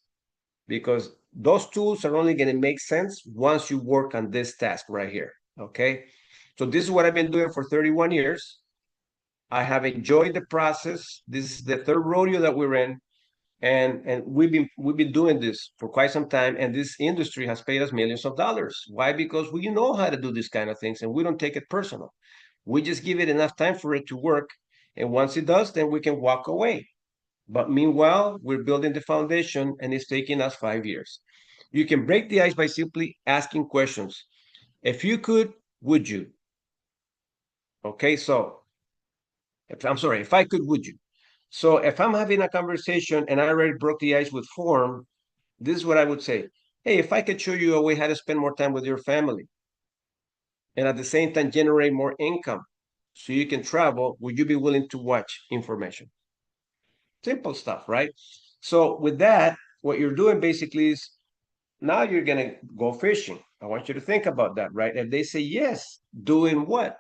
because those tools are only going to make sense once you work on this task right here. Okay. So this is what I've been doing for 31 years. I have enjoyed the process. This is the third rodeo that we're in. And we've been doing this for quite some time. And this industry has paid us millions of dollars. Why? Because we know how to do these kind of things and we don't take it personal. We just give it enough time for it to work. And once it does, then we can walk away. But meanwhile, we're building the foundation and it's taking us 5 years. You can break the ice by simply asking questions. If you could, would you? Okay, so if I could, would you? So if I'm having a conversation and I already broke the ice with form, this is what I would say. Hey, if I could show you a way how to spend more time with your family, and at the same time generate more income so you can travel, would you be willing to watch information? Simple stuff, right? So with that, what you're doing basically is now you're going to go fishing. I want you to think about that, right? If they say yes, doing what?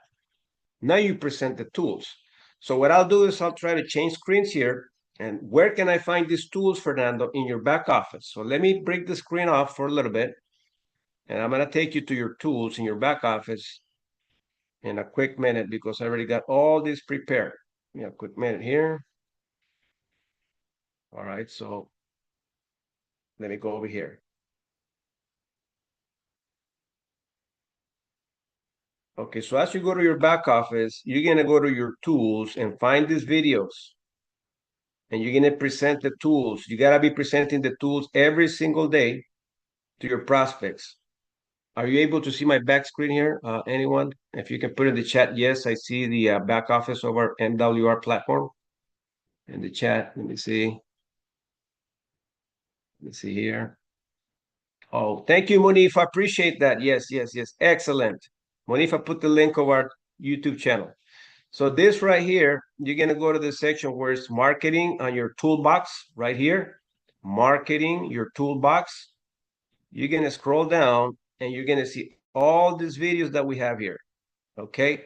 Now you present the tools. So what I'll do is I'll try to change screens here. And where can I find these tools, Fernando? In your back office. So let me break the screen off for a little bit. And I'm going to take you to your tools in your back office in a quick minute because I already got all this prepared. Give me a quick minute here. All right, so let me go over here. Okay, so as you go to your back office, you're gonna go to your tools and find these videos. And you're gonna present the tools. You gotta be presenting the tools every single day to your prospects. Are you able to see my back screen here? Anyone? If you can put in the chat, yes, I see the back office of our MWR platform. In the chat, let me see. Let's see here. Oh, thank you, Monifa. I appreciate that. Yes, yes, yes. Excellent. Monifa put the link of our YouTube channel. So this right here, you're going to go to the section where it's marketing on your toolbox right here. Marketing, your toolbox. You're going to scroll down and you're going to see all these videos that we have here. Okay.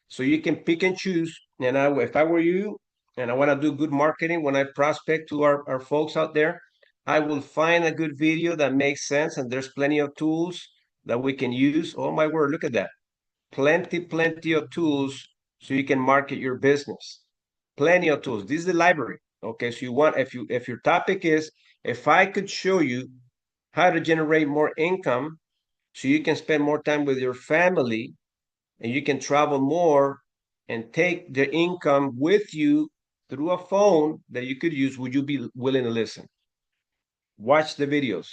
So you can pick and choose. And if I were you and I want to do good marketing when I prospect to our folks out there, I will find a good video that makes sense. And there's plenty of tools that we can use. Oh my word, look at that. Plenty of tools so you can market your business. Plenty of tools. This is the library. Okay, so you want, if your topic is, if I could show you how to generate more income so you can spend more time with your family and you can travel more and take the income with you through a phone that you could use, would you be willing to listen? Watch the videos.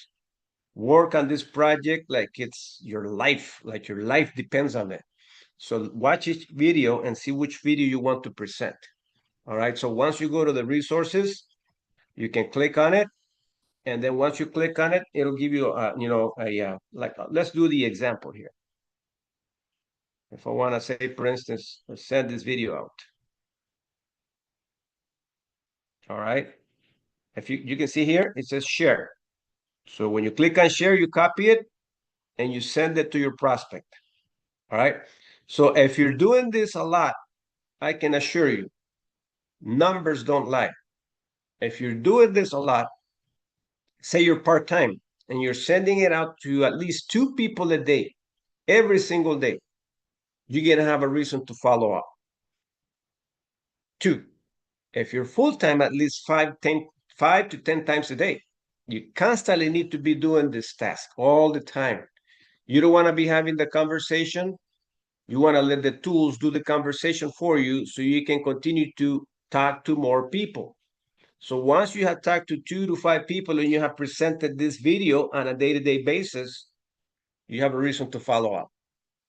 Work on this project like it's your life, like your life depends on it. So watch each video and see which video you want to present. All right. So once you go to the resources, you can click on it. And then once you click on it, it'll give you, let's do the example here. If I want to say, for instance, let's send this video out. All right. If you can see here, it says share. So when you click on share, you copy it and you send it to your prospect. All right. So if you're doing this a lot, I can assure you, numbers don't lie. If you're doing this a lot, say you're part-time and you're sending it out to at least 2 people a day, every single day, you're going to have a reason to follow up. 2, if you're full-time, at least 5 to 10 times a day, you constantly need to be doing this task all the time. You don't want to be having the conversation. You want to let the tools do the conversation for you so you can continue to talk to more people. So once you have talked to 2 to 5 people and you have presented this video on a day-to-day basis, you have a reason to follow up,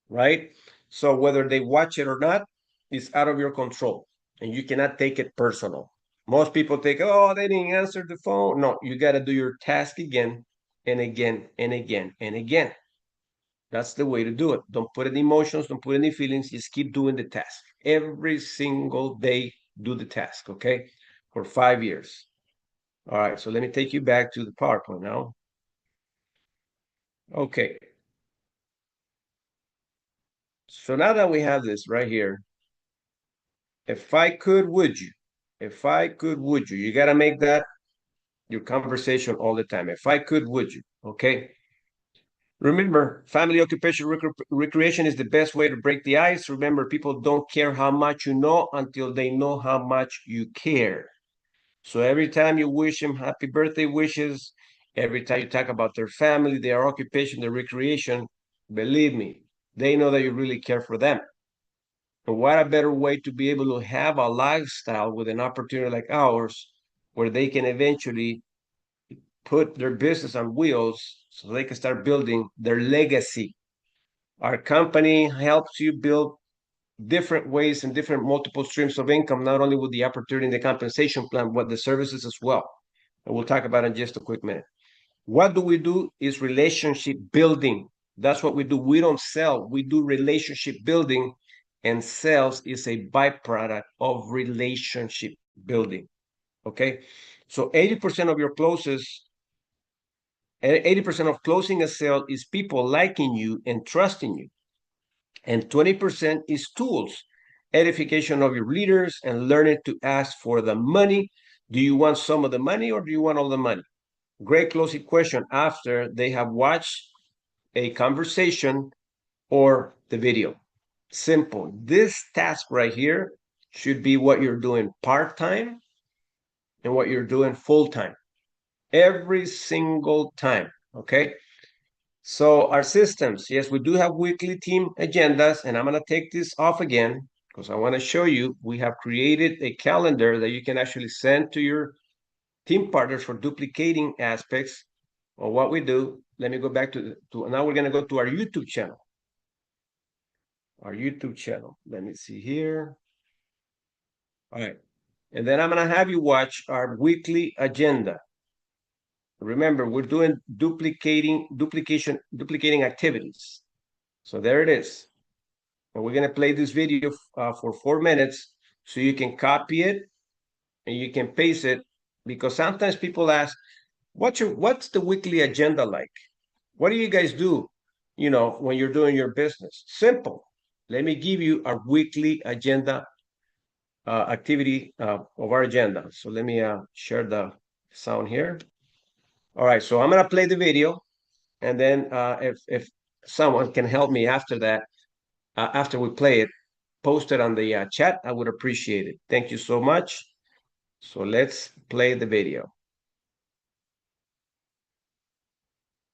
right? So whether they watch it or not, it's out of your control and you cannot take it personal. Most people think, oh, they didn't answer the phone. No, you got to do your task again and again and again and again. That's the way to do it. Don't put any emotions, don't put any feelings, just keep doing the task. Every single day, do the task, okay? For 5 years. All right, so let me take you back to the PowerPoint now. Okay. So now that we have this right here, if I could, would you? If I could, would you? You got to make that your conversation all the time. If I could, would you? Okay. Remember, family occupation recreation is the best way to break the ice. Remember, people don't care how much you know until they know how much you care. So every time you wish them happy birthday wishes, every time you talk about their family, their occupation, their recreation, believe me, they know that you really care for them. And what a better way to be able to have a lifestyle with an opportunity like ours, where they can eventually put their business on wheels so they can start building their legacy. Our company helps you build different ways and different multiple streams of income, not only with the opportunity and the compensation plan, but the services as well. And we'll talk about it in just a quick minute. What do we do is relationship building. That's what we do. We don't sell, we do relationship building, and sales is a byproduct of relationship building. Okay, so 80% of your closes, 80% of closing a sale is people liking you and trusting you, and 20% is tools, edification of your leaders, and learning to ask for the money. Do you want some of the money or do you want all the money? Great closing question after they have watched a conversation or the video. Simple. This task right here should be what you're doing part-time and what you're doing full-time every single time. Okay, so our systems, yes, we do have weekly team agendas, and I'm going to take this off again because I want to show you we have created a calendar that you can actually send to your team partners for duplicating aspects of what we do. Let me go back to now we're going to go to our YouTube channel. Our YouTube channel. Let me see here. All right. And then I'm going to have you watch our weekly agenda. Remember, we're doing duplicating activities. So there it is. And we're going to play this video for 4 minutes so you can copy it and you can paste it, because sometimes people ask, what's the weekly agenda like? What do you guys do, when you're doing your business? Simple. Let me give you our weekly agenda activity of our agenda. So let me share the sound here. All right, so I'm going to play the video, and then if someone can help me after that, after we play it, post it on the chat, I would appreciate it. Thank you so much. So let's play the video.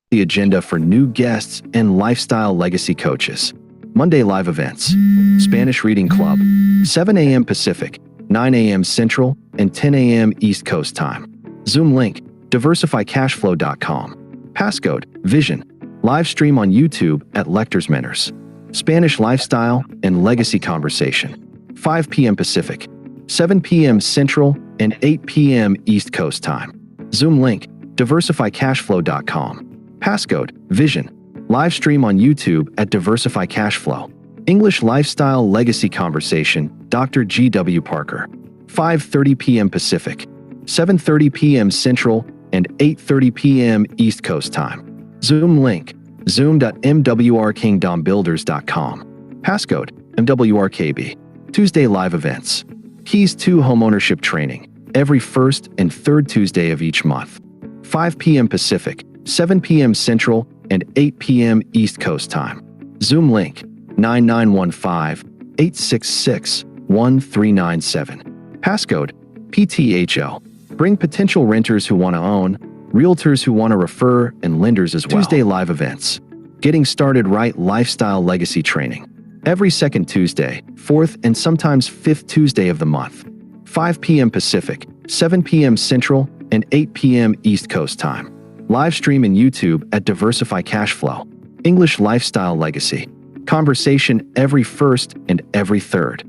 The agenda for new guests and lifestyle legacy coaches. Monday live events. Spanish Reading Club, 7 a.m. Pacific, 9 a.m. Central, and 10 a.m. East Coast time. Zoom link, diversifycashflow.com. Passcode, Vision. Live stream on YouTube at Lectors Mentors. Spanish Lifestyle and Legacy Conversation. 5 p.m. Pacific, 7 p.m. Central, and 8 p.m. East Coast time. Zoom link, diversifycashflow.com. Passcode, Vision. Live stream on YouTube at Diversify Cashflow. English Lifestyle Legacy Conversation, Dr. G.W. Parker. 5:30 p.m. Pacific, 7:30 p.m. Central, and 8:30 p.m. East Coast time. Zoom link, zoom.mwrkingdombuilders.com. Passcode, MWRKB. Tuesday live events. Keys to Homeownership Training, every first and third Tuesday of each month. 5 p.m. Pacific, 7 p.m. Central, and 8 p.m. East Coast time. Zoom link, 9915-866-1397. Passcode, PTHO. Bring potential renters who want to own, realtors who want to refer, and lenders as well. Tuesday live events. Getting Started Right Lifestyle Legacy Training. Every second Tuesday, fourth, and sometimes fifth Tuesday of the month. 5 p.m. Pacific, 7 p.m. Central, and 8 p.m. East Coast time. Live stream in YouTube at Diversify Cashflow. English Lifestyle Legacy Conversation every first and every third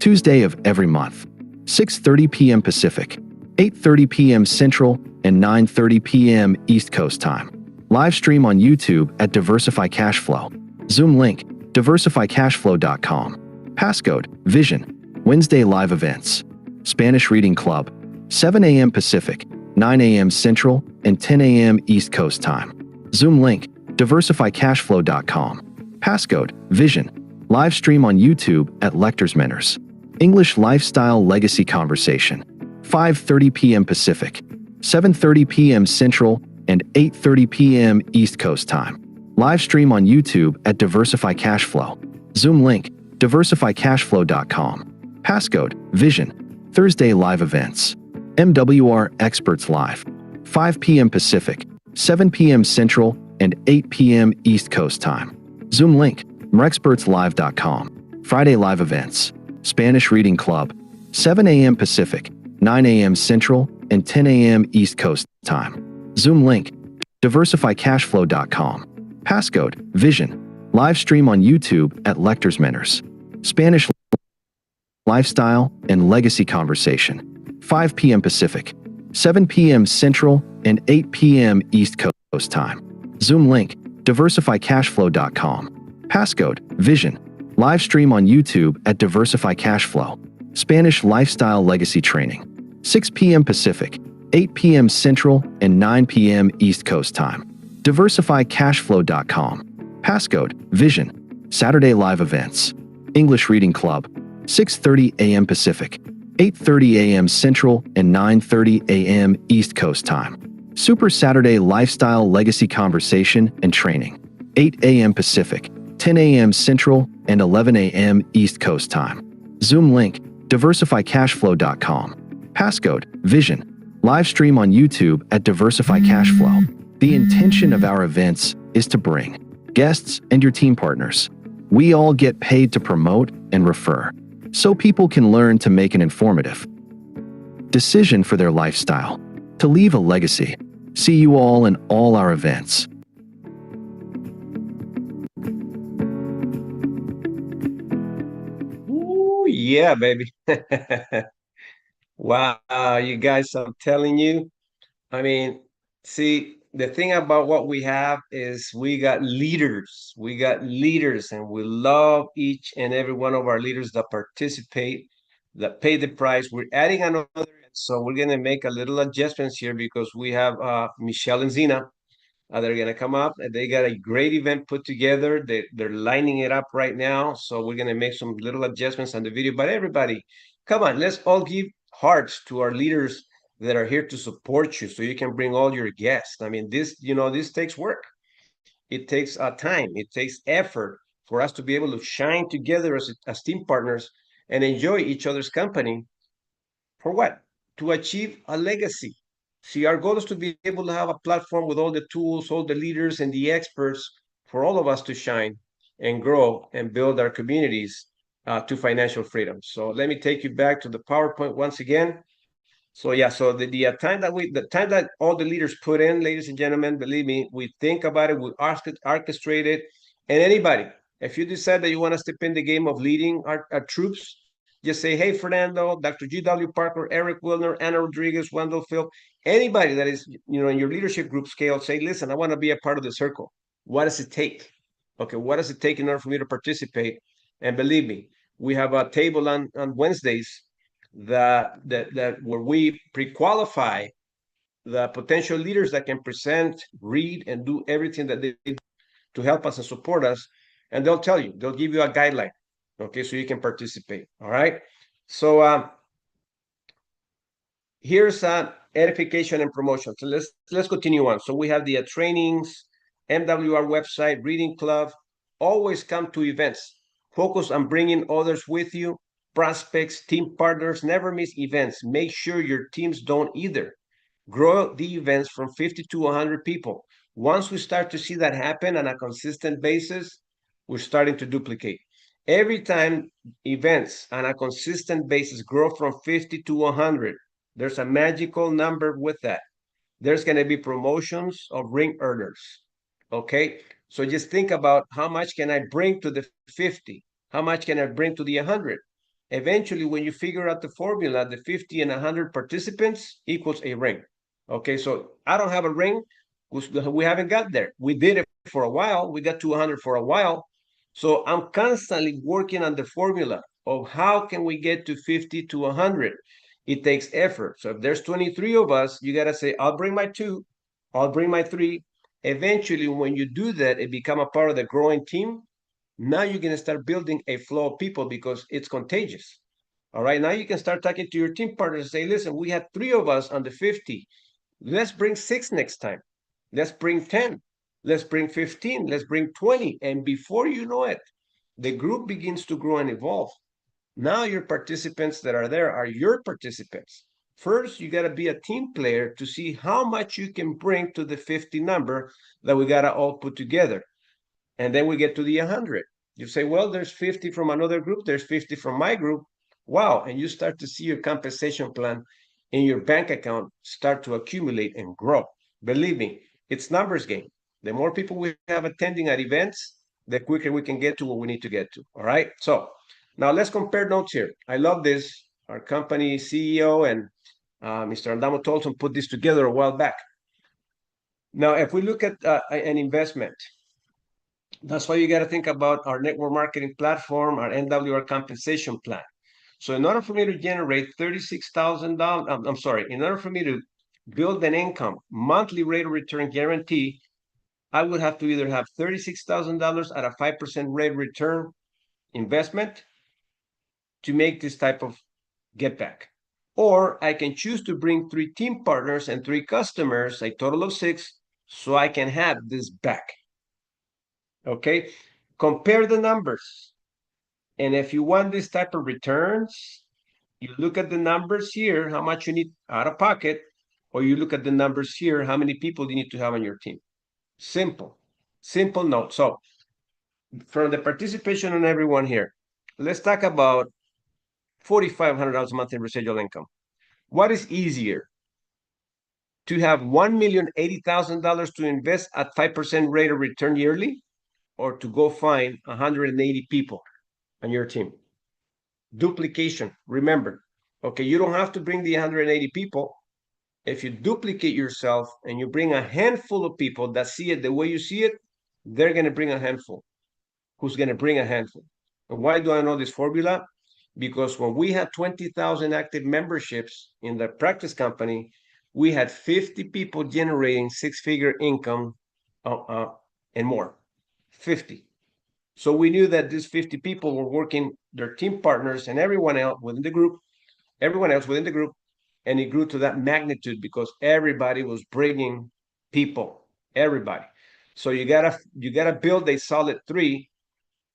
Tuesday of every month. 6:30 p.m. Pacific, 8:30 p.m. Central, and 9:30 p.m. East Coast time. Live stream on YouTube at Diversify Cashflow. Zoom link, diversifycashflow.com. Passcode, Vision. Wednesday live events. Spanish Reading Club, 7 a.m. Pacific, 9 a.m. Central, and 10 a.m. East Coast time. Zoom link, diversifycashflow.com. Passcode, Vision. Live stream on YouTube at Lectors Mentors. English Lifestyle Legacy Conversation. 5:30 p.m. Pacific, 7:30 p.m. Central, and 8:30 p.m. East Coast time. Live stream on YouTube at Diversify Cashflow. Zoom link, diversifycashflow.com. Passcode, Vision. Thursday live events. MWR Experts Live. 5 p.m. Pacific, 7 p.m. Central, and 8 p.m. East Coast time. Zoom link, mrexpertslive.com. Friday live events. Spanish Reading Club, 7 a.m. Pacific, 9 a.m. Central, and 10 a.m. East Coast time. Zoom link, diversifycashflow.com. Passcode, Vision. Live stream on YouTube at Lectors Mentors. Spanish Lifestyle and Legacy Conversation. 5 p.m. Pacific, 7 p.m. Central, and 8 p.m. East Coast time. Zoom link, diversifycashflow.com. Passcode, Vision. Live stream on YouTube at Diversify Cashflow. Spanish Lifestyle Legacy Training. 6 p.m. Pacific, 8 p.m. Central, and 9 p.m. East Coast Time. diversifycashflow.com. Passcode, Vision. Saturday live events. English Reading Club. 6:30 a.m. Pacific, 8:30 a.m. Central, and 9:30 a.m. East Coast Time. Super Saturday Lifestyle Legacy Conversation and Training. 8 a.m. Pacific, 10 a.m. Central, and 11 a.m. East Coast Time. Zoom link, diversifycashflow.com. Passcode, Vision. Live stream on YouTube at Diversify Cashflow. The intention of our events is to bring guests and your team partners. We all get paid to promote and refer, so people can learn to make an informative decision for their lifestyle, to leave a legacy. See you all in all our events. Ooh, yeah, baby. Wow, you guys, I'm telling you. I mean, see, the thing about what we have is we got leaders. We got leaders, and we love each and every one of our leaders that participate, that pay the price. We're adding another, so we're gonna make a little adjustments here because we have Michelle and Zena. They're gonna come up, and they got a great event put together. They're lining it up right now, so we're gonna make some little adjustments on the video. But everybody, come on, let's all give hearts to our leaders that are here to support you, so you can bring all your guests. I mean, this takes work. It takes time. It takes effort for us to be able to shine together as team partners and enjoy each other's company. For what? To achieve a legacy. See, our goal is to be able to have a platform with all the tools, all the leaders, and the experts for all of us to shine and grow and build our communities to financial freedom. So let me take you back to the PowerPoint once again. So yeah, so the time that all the leaders put in, ladies and gentlemen, believe me, we think about it, we orchestrate it, and anybody, if you decide that you want to step in the game of leading our troops, just say, hey, Fernando, Dr. G.W. Parker, Eric Wilner, Anna Rodriguez, Wendell Phil, anybody that is, in your leadership group scale, say, listen, I want to be a part of the circle. What does it take? Okay, what does it take in order for me to participate? And believe me, we have a table on Wednesdays that where we pre-qualify the potential leaders that can present, read, and do everything that they need to help us and support us. And they'll tell you, they'll give you a guideline, okay, so you can participate. All right. So here's edification and promotion. So let's continue on. So we have the trainings, MWR website, reading club. Always come to events. Focus on bringing others with you. Prospects, team partners, never miss events. Make sure your teams don't either. Grow the events from 50 to 100 people. Once we start to see that happen on a consistent basis, we're starting to duplicate. Every time events on a consistent basis grow from 50 to 100, there's a magical number with that. There's going to be promotions of ring earners. Okay, so just think about how much can I bring to the 50? How much can I bring to the 100? Eventually, when you figure out the formula, the 50 and 100 participants equals a ring. Okay, so I don't have a ring. We haven't got there. We did it for a while. We got to 100 for a while. So I'm constantly working on the formula of how can we get to 50 to 100. It takes effort. So if there's 23 of us, you got to say, I'll bring my 2, I'll bring my 3. Eventually, when you do that, it become a part of the growing team. Now you're going to start building a flow of people because it's contagious. All right. Now you can start talking to your team partners and say, listen, we had 3 of us on the 50. Let's bring 6 next time. Let's bring 10. Let's bring 15. Let's bring 20. And before you know it, the group begins to grow and evolve. Now your participants that are there are your participants. First, you got to be a team player to see how much you can bring to the 50 number that we got to all put together. And then we get to the 100. You say, well, there's 50 from another group. There's 50 from my group. Wow. And you start to see your compensation plan in your bank account start to accumulate and grow. Believe me, it's numbers game. The more people we have attending at events, the quicker we can get to what we need to get to. All right. So now let's compare notes here. I love this. Our company CEO and Mr. Andamo Tolson put this together a while back. Now, if we look at an investment, That's why you got to think about our network marketing platform, our NWR compensation plan. So in order for me to generate $36,000, I'm sorry, in order for me to build an income, monthly rate of return guarantee, I would have to either have $36,000 at a 5% rate of return investment to make this type of get back. Or I can choose to bring 3 team partners and 3 customers, a total of 6, so I can have this back. Okay, compare the numbers. And if you want this type of returns, you look at the numbers here, how much you need out of pocket, or you look at the numbers here, how many people you need to have on your team. Simple note. So from the participation on everyone here, let's talk about $4,500 monthly residual income. What is easier? To have $1,080,000 to invest at 5% rate of return yearly, or to go find 180 people on your team? Duplication, remember. Okay, you don't have to bring the 180 people. If you duplicate yourself and you bring a handful of people that see it the way you see it, they're going to bring a handful. Who's going to bring a handful? And why do I know this formula? Because when we had 20,000 active memberships in the practice company, we had 50 people generating 6-figure income and more. 50. So we knew that these 50 people were working, their team partners and everyone else within the group, and it grew to that magnitude because everybody was bringing people, everybody. So you gotta build a solid 3,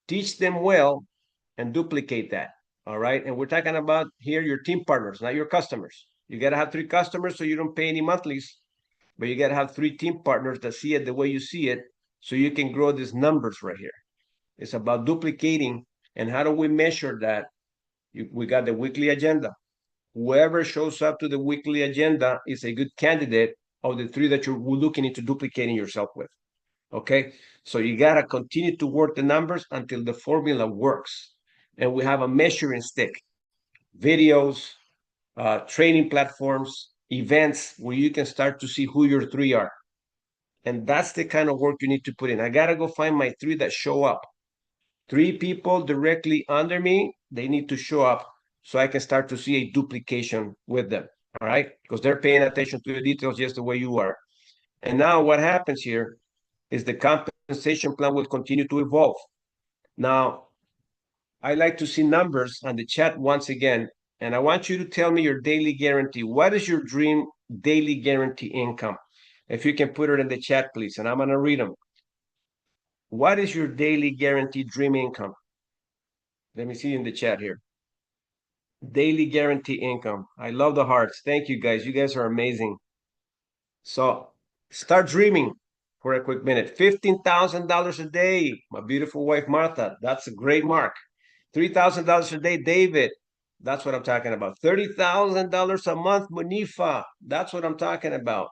teach them well, and duplicate that. All right. And we're talking about here your team partners, not your customers. You got to have 3 customers so you don't pay any monthlies, but you got to have 3 team partners that see it the way you see it so you can grow these numbers right here. It's about duplicating. And how do we measure that? We got the weekly agenda. Whoever shows up to the weekly agenda is a good candidate of the 3 that you're looking into duplicating yourself with. Okay. So you got to continue to work the numbers until the formula works. And we have a measuring stick, videos, training platforms, events where you can start to see who your 3 are. And that's the kind of work you need to put in. I got to go find my 3 that show up. 3 people directly under me, they need to show up so I can start to see a duplication with them. All right. Because they're paying attention to the details just the way you are. And now what happens here is the compensation plan will continue to evolve. Now, I like to see numbers on the chat once again, and I want you to tell me your daily guarantee. What is your dream daily guarantee income? If you can put it in the chat, please, and I'm going to read them. What is your daily guarantee dream income? Let me see in the chat here. Daily guarantee income. I love the hearts. Thank you, guys. You guys are amazing. So start dreaming for a quick minute. $15,000 a day. My beautiful wife, Martha. That's a great mark. $3,000 a day, David. That's what I'm talking about. $30,000 a month, Munifa. That's what I'm talking about.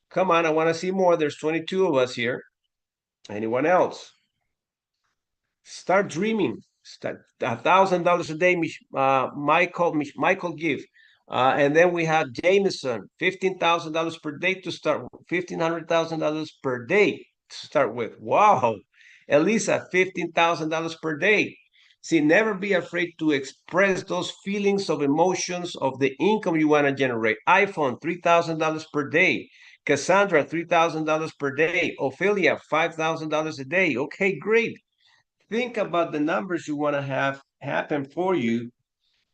Come on, I want to see more. There's 22 of us here. Anyone else? Start dreaming. Start $1,000 a day. Michael give. And then we have Jameson, $15,000 per day to start. $1,500,000 per day to start with. Wow. Elisa, $15,000 per day. See, never be afraid to express those feelings of emotions of the income you want to generate. iPhone, $3,000 per day. Cassandra, $3,000 per day. Ophelia, $5,000 a day. Okay, great. Think about the numbers you want to have happen for you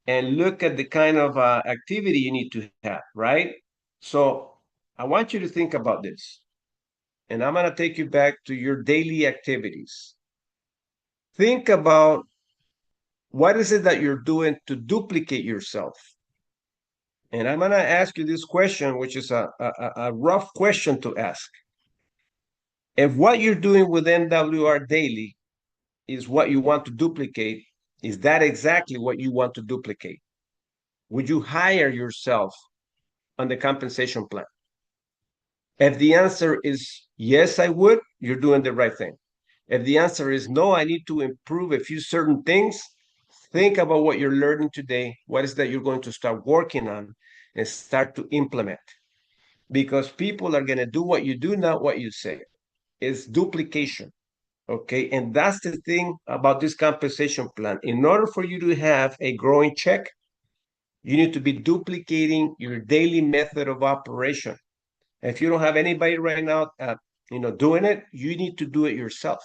and look at the kind of activity you need to have, right? So I want you to think about this. And I'm going to take you back to your daily activities. Think about what is it that you're doing to duplicate yourself? And I'm going to ask you this question, which is a rough question to ask. If what you're doing with NWR Daily is what you want to duplicate, is that exactly what you want to duplicate? Would you hire yourself on the compensation plan? If the answer is yes, I would, you're doing the right thing. If the answer is no, I need to improve a few certain things, think about what you're learning today. What is that you're going to start working on and start to implement? Because people are going to do what you do, not what you say. It's duplication. Okay, and that's the thing about this compensation plan. In order for you to have a growing check, you need to be duplicating your daily method of operation. If you don't have anybody right now, doing it, you need to do it yourself.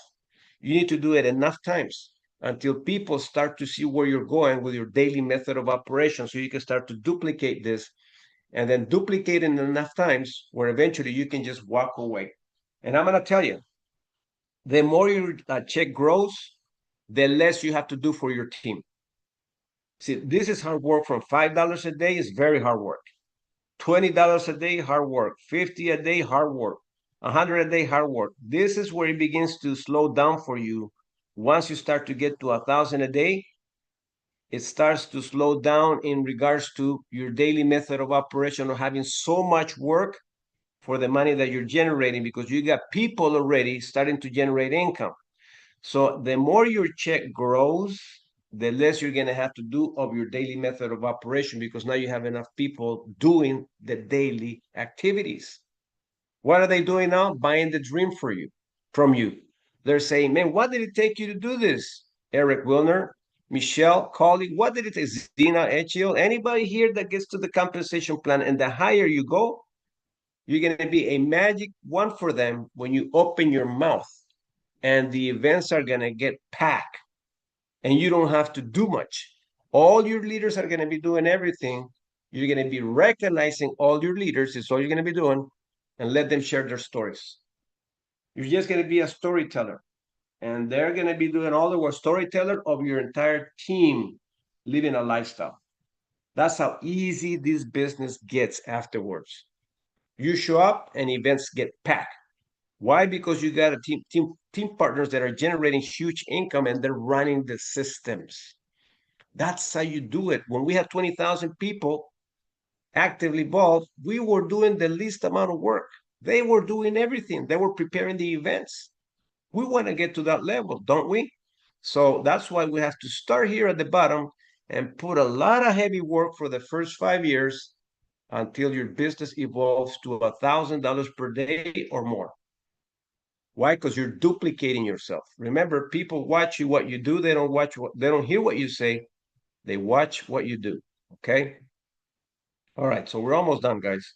You need to do it enough times until people start to see where you're going with your daily method of operation, so you can start to duplicate this, and then duplicate it enough times where eventually you can just walk away. And I'm going to tell you, the more your check grows, the less you have to do for your team. See, this is hard work. From $5 a day is very hard work. $20 a day, hard work. 50 a day, hard work. 100 a day, hard work. This is where it begins to slow down for you. Once you start to get to 1,000 a day, it starts to slow down in regards to your daily method of operation of having so much work for the money that you're generating, because you got people already starting to generate income. So the more your check grows, the less you're going to have to do of your daily method of operation, because now you have enough people doing the daily activities. What are they doing now? Buying the dream from you. They're saying, man, what did it take you to do this? Eric Wilner, Michelle, Collie, what did it take? Zina, Echil, anybody here that gets to the compensation plan, and the higher you go, you're going to be a magic one for them when you open your mouth, and the events are going to get packed, and you don't have to do much. All your leaders are going to be doing everything. You're going to be recognizing all your leaders, is all you're going to be doing, and let them share their stories. You're just going to be a storyteller, and they're going to be doing all the work, storyteller of your entire team living a lifestyle. That's how easy this business gets afterwards. You show up and events get packed. Why? Because you got a team partners that are generating huge income, and they're running the systems. That's how you do it. When we had 20,000 people actively involved, we were doing the least amount of work. They were doing everything. They were preparing the events. We want to get to that level, don't we? So that's why we have to start here at the bottom and put a lot of heavy work for the first 5 years until your business evolves to $1,000 per day or more. Why? Because you're duplicating yourself. Remember, people watch you what you do. They don't hear what you say. They watch what you do. Okay. All right. So we're almost done, guys.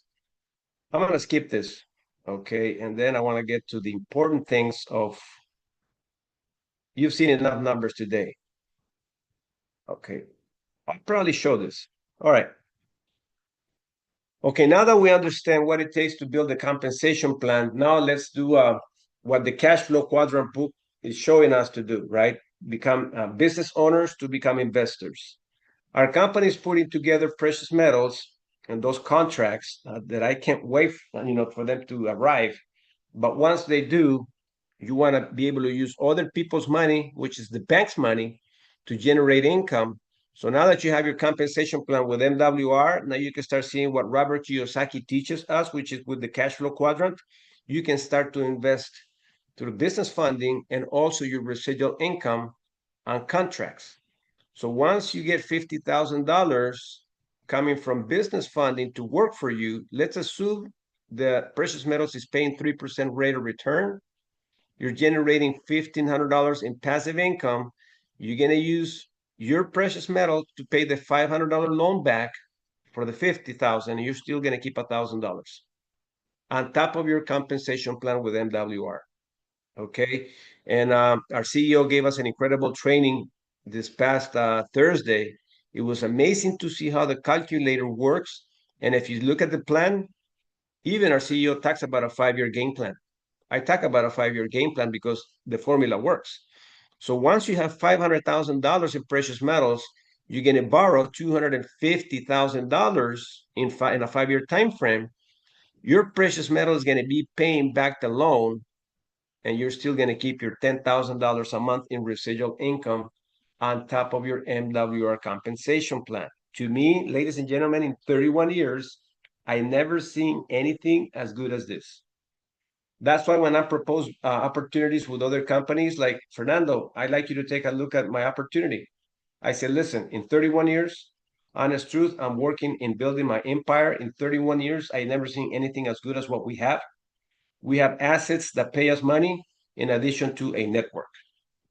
I'm gonna skip this. Okay, and then I want to get to the important things of. You've seen enough numbers today. Okay, I'll probably show this. All right. Okay, now that we understand what it takes to build a compensation plan, now let's do what the cash flow quadrant book is showing us to do, right? Become business owners to become investors. Our company is putting together precious metals and those contracts that I can't wait, for them to arrive. But once they do, you want to be able to use other people's money, which is the bank's money, to generate income. So now that you have your compensation plan with MWR, now you can start seeing what Robert Kiyosaki teaches us, which is with the cash flow quadrant. You can start to invest through business funding and also your residual income on contracts. So once you get $50,000 coming from business funding to work for you, let's assume the precious metals is paying 3% rate of return. You're generating $1,500 in passive income. You're going to use your precious metal to pay the $500 loan back for the $50,000, and you're still going to keep $1,000 on top of your compensation plan with MWR. Okay. And our CEO gave us an incredible training this past Thursday. It was amazing to see how the calculator works. And if you look at the plan, even our CEO talks about a 5-year game plan. I talk about a 5-year game plan because the formula works. So once you have $500,000 in precious metals, you're going to borrow $250,000 in a 5-year time frame. Your precious metal is going to be paying back the loan, and you're still going to keep your $10,000 a month in residual income on top of your MWR compensation plan. To me, ladies and gentlemen, in 31 years, I never seen anything as good as this. That's why when I propose opportunities with other companies, like Fernando, I'd like you to take a look at my opportunity. I said, listen, in 31 years, honest truth, I'm working in building my empire. In 31 years, I never seen anything as good as what we have. We have assets that pay us money in addition to a network.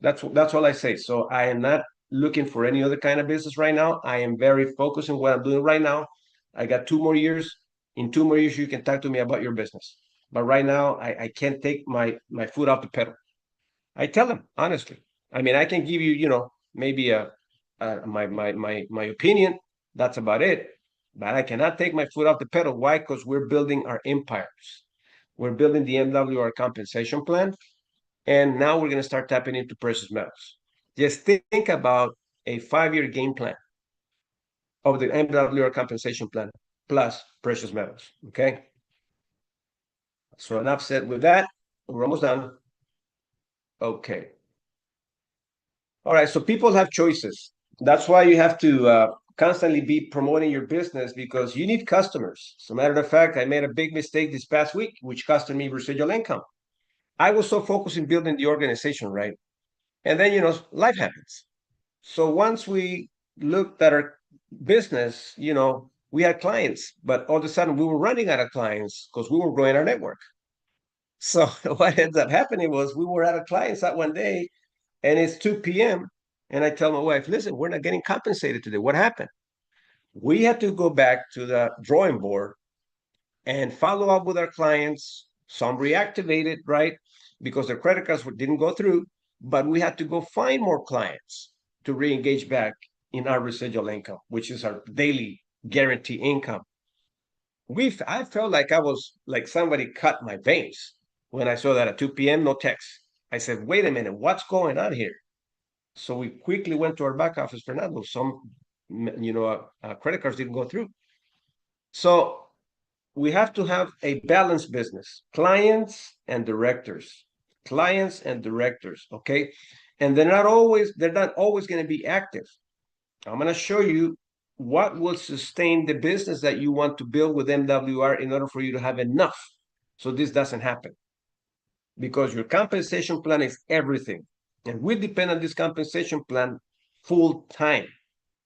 That's all I say. So I am not looking for any other kind of business right now. I am very focused on what I'm doing right now. I got 2 more years. In 2 more years, you can talk to me about your business. But right now, I can't take my foot off the pedal. I tell them honestly. I mean, I can give you, maybe my opinion. That's about it. But I cannot take my foot off the pedal. Why? Because we're building our empires. We're building the MWR compensation plan. And now we're going to start tapping into precious metals. Just think about a 5-year game plan of the MWR compensation plan plus precious metals. Okay. So enough said with that. We're almost done. Okay. All right. So people have choices. That's why you have to constantly be promoting your business, because you need customers. As a matter of fact, I made a big mistake this past week, which cost me residual income. I was so focused in building the organization, right? And then, life happens. So once we looked at our business, we had clients, but all of a sudden we were running out of clients because we were growing our network. So what ends up happening was we were out of clients that one day, and it's 2 p.m. And I tell my wife, listen, we're not getting compensated today. What happened? We had to go back to the drawing board and follow up with our clients. Some reactivated, right? Because their credit cards didn't go through, but we had to go find more clients to re-engage back in our residual income, which is our daily guarantee income. I felt like I was like somebody cut my veins when I saw that at 2 p.m., no text. I said, wait a minute, what's going on here? So we quickly went to our back office, Fernando. Some, credit cards didn't go through. So we have to have a balanced business, clients and directors, okay? And they're not always going to be active. I'm going to show you what will sustain the business that you want to build with MWR in order for you to have enough so this doesn't happen. Because your compensation plan is everything. And we depend on this compensation plan full time.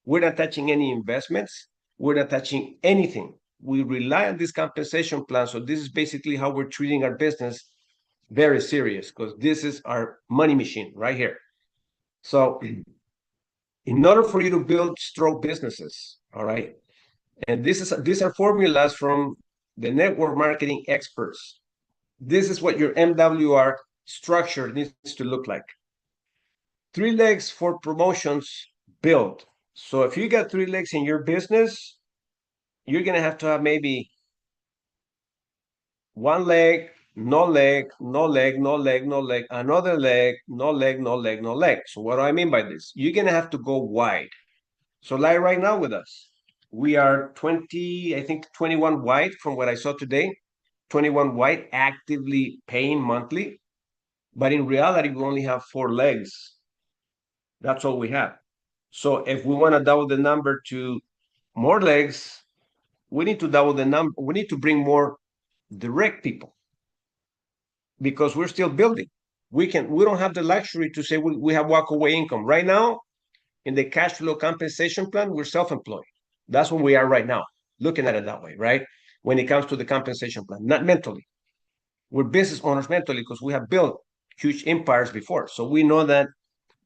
We're not touching any investments. We're not touching anything. We rely on this compensation plan. So this is basically how we're treating our business very serious, because this is our money machine right here. So in order for you to build strong businesses, all right, and these are formulas from the network marketing experts. This is what your MWR structure needs to look like. 3 legs for promotions build. So if you got 3 legs in your business, you're going to have maybe 1 leg, no leg, no leg, no leg, no leg, another leg, no leg, no leg, no leg. So what do I mean by this? You're going to have to go wide. So like right now with us, we are 21 wide from what I saw today, 21 wide actively paying monthly. But in reality, we only have 4 legs. That's all we have. So if we want to double the number to more legs, we need to double the number. We need to bring more direct people, because we're still building. We don't have the luxury to say we have walk-away income. Right now, in the cash flow compensation plan, we're self-employed. That's where we are right now, looking at it that way, right? When it comes to the compensation plan, not mentally. We're business owners mentally because we have built huge empires before. So we know that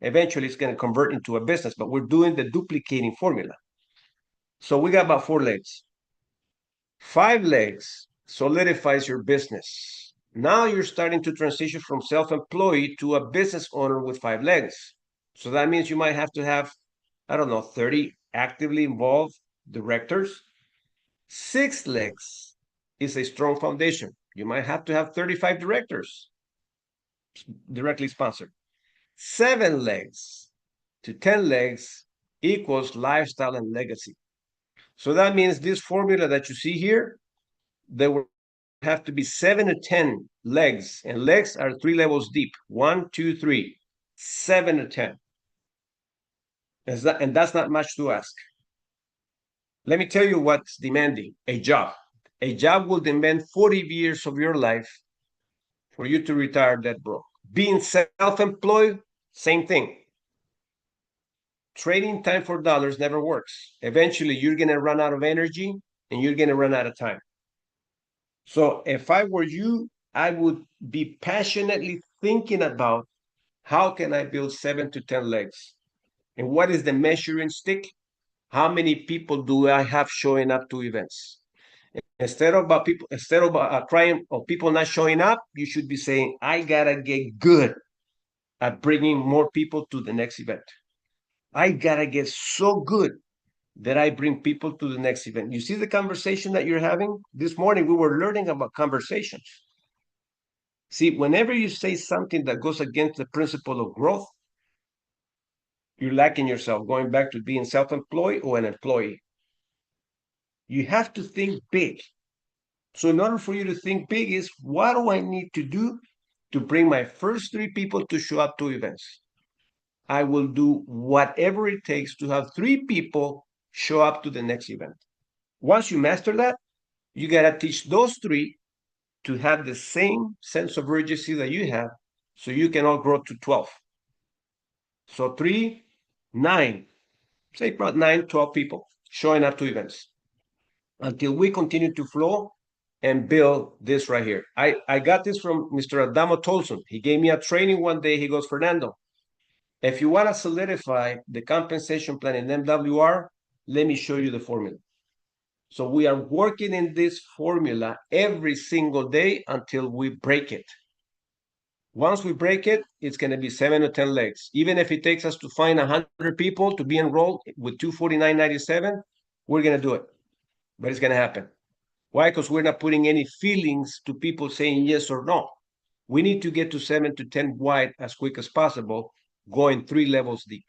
eventually it's going to convert into a business, but we're doing the duplicating formula. So we got about 4 legs. 5 legs solidifies your business. Now you're starting to transition from self-employed to a business owner with 5 legs. So that means you might have to have, 30 actively involved directors. 6 legs is a strong foundation. You might have to have 35 directors directly sponsored. 7 legs to 10 legs equals lifestyle and legacy. So that means this formula that you see here, there will have to be 7 to 10 legs, and legs are 3 levels deep. 1, 2, 3, 7 to 10. And that's not much to ask. Let me tell you what's demanding. A job. A job will demand 40 years of your life for you to retire debt broke. Being self-employed, same thing. Trading time for dollars never works. Eventually, you're going to run out of energy and you're going to run out of time. So if I were you, I would be passionately thinking about how can I build 7 to 10 legs? And what is the measuring stick? How many people do I have showing up to events? Instead of crying or people not showing up, you should be saying, I gotta get good at bringing more people to the next event. I gotta get so good that I bring people to the next event. You see the conversation that you're having? This morning, we were learning about conversations. See, whenever you say something that goes against the principle of growth, you're lacking yourself, going back to being self-employed or an employee. You have to think big. So in order for you to think big is, what do I need to do to bring my first 3 people to show up to events? I will do whatever it takes to have 3 people show up to the next event. Once you master that, you got to teach those 3 to have the same sense of urgency that you have, so you can all grow to 12. So 3, 9, say about 9, 12 people showing up to events until we continue to flow and build this right here. I got this from Mr. Adamo Tolson. He gave me a training one day. He goes, Fernando, if you want to solidify the compensation plan in MWR, let me show you the formula. So we are working in this formula every single day until we break it. Once we break it, it's going to be 7 or 10 legs. Even if it takes us to find 100 people to be enrolled with $249.97, we're going to do it. But it's going to happen. Why? Because we're not putting any feelings to people saying yes or no. We need to get to 7 to 10 wide as quick as possible, going 3 levels deep.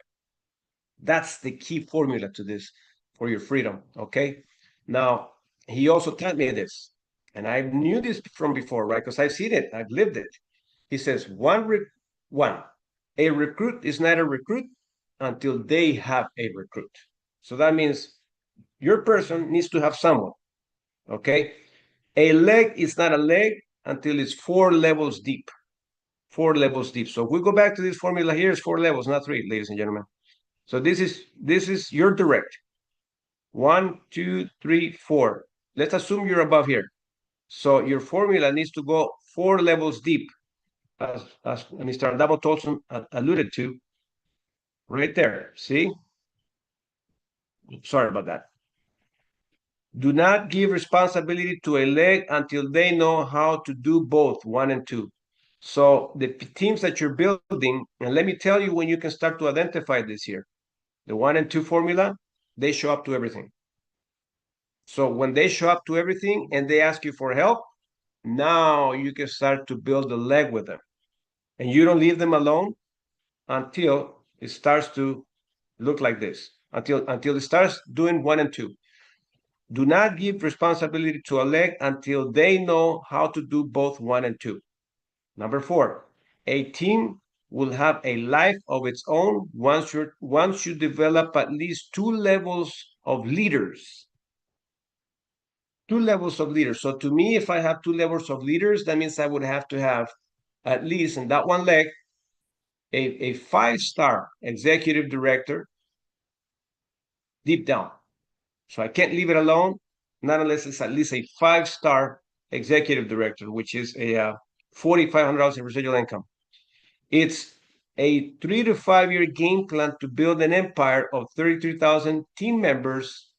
That's the key formula to this for your freedom, okay? Now, he also taught me this, and I knew this from before, right? Because I've seen it, I've lived it. He says, a recruit is not a recruit until they have a recruit. So that means your person needs to have someone, okay? A leg is not a leg until it's 4 levels deep. 4 levels deep. So if we go back to this formula here, it's 4 levels, not 3, ladies and gentlemen. So this is your direct. 1, 2, 3, 4. Let's assume you're above here. So your formula needs to go 4 levels deep, as Mr. Adamo Tolson alluded to, right there. See? Sorry about that. Do not give responsibility to a leg until they know how to do both 1 and 2. So the teams that you're building, and let me tell you when you can start to identify this here. The 1 and 2 formula, they show up to everything. So when they show up to everything and they ask you for help, now you can start to build a leg with them. And you don't leave them alone until it starts to look like this, until it starts doing 1 and 2. Do not give responsibility to a leg until they know how to do both 1 and 2. Number 4, a team will have a life of its own once you develop at least 2 levels of leaders. 2 levels of leaders. So to me, if I have 2 levels of leaders, that means I would have to have at least in that one leg a 5-star executive director deep down. So I can't leave it alone, not unless it's at least a 5-star executive director, which is a $4,500 in residual income. It's a 3 to 5 year game plan to build an empire of 33,000 team members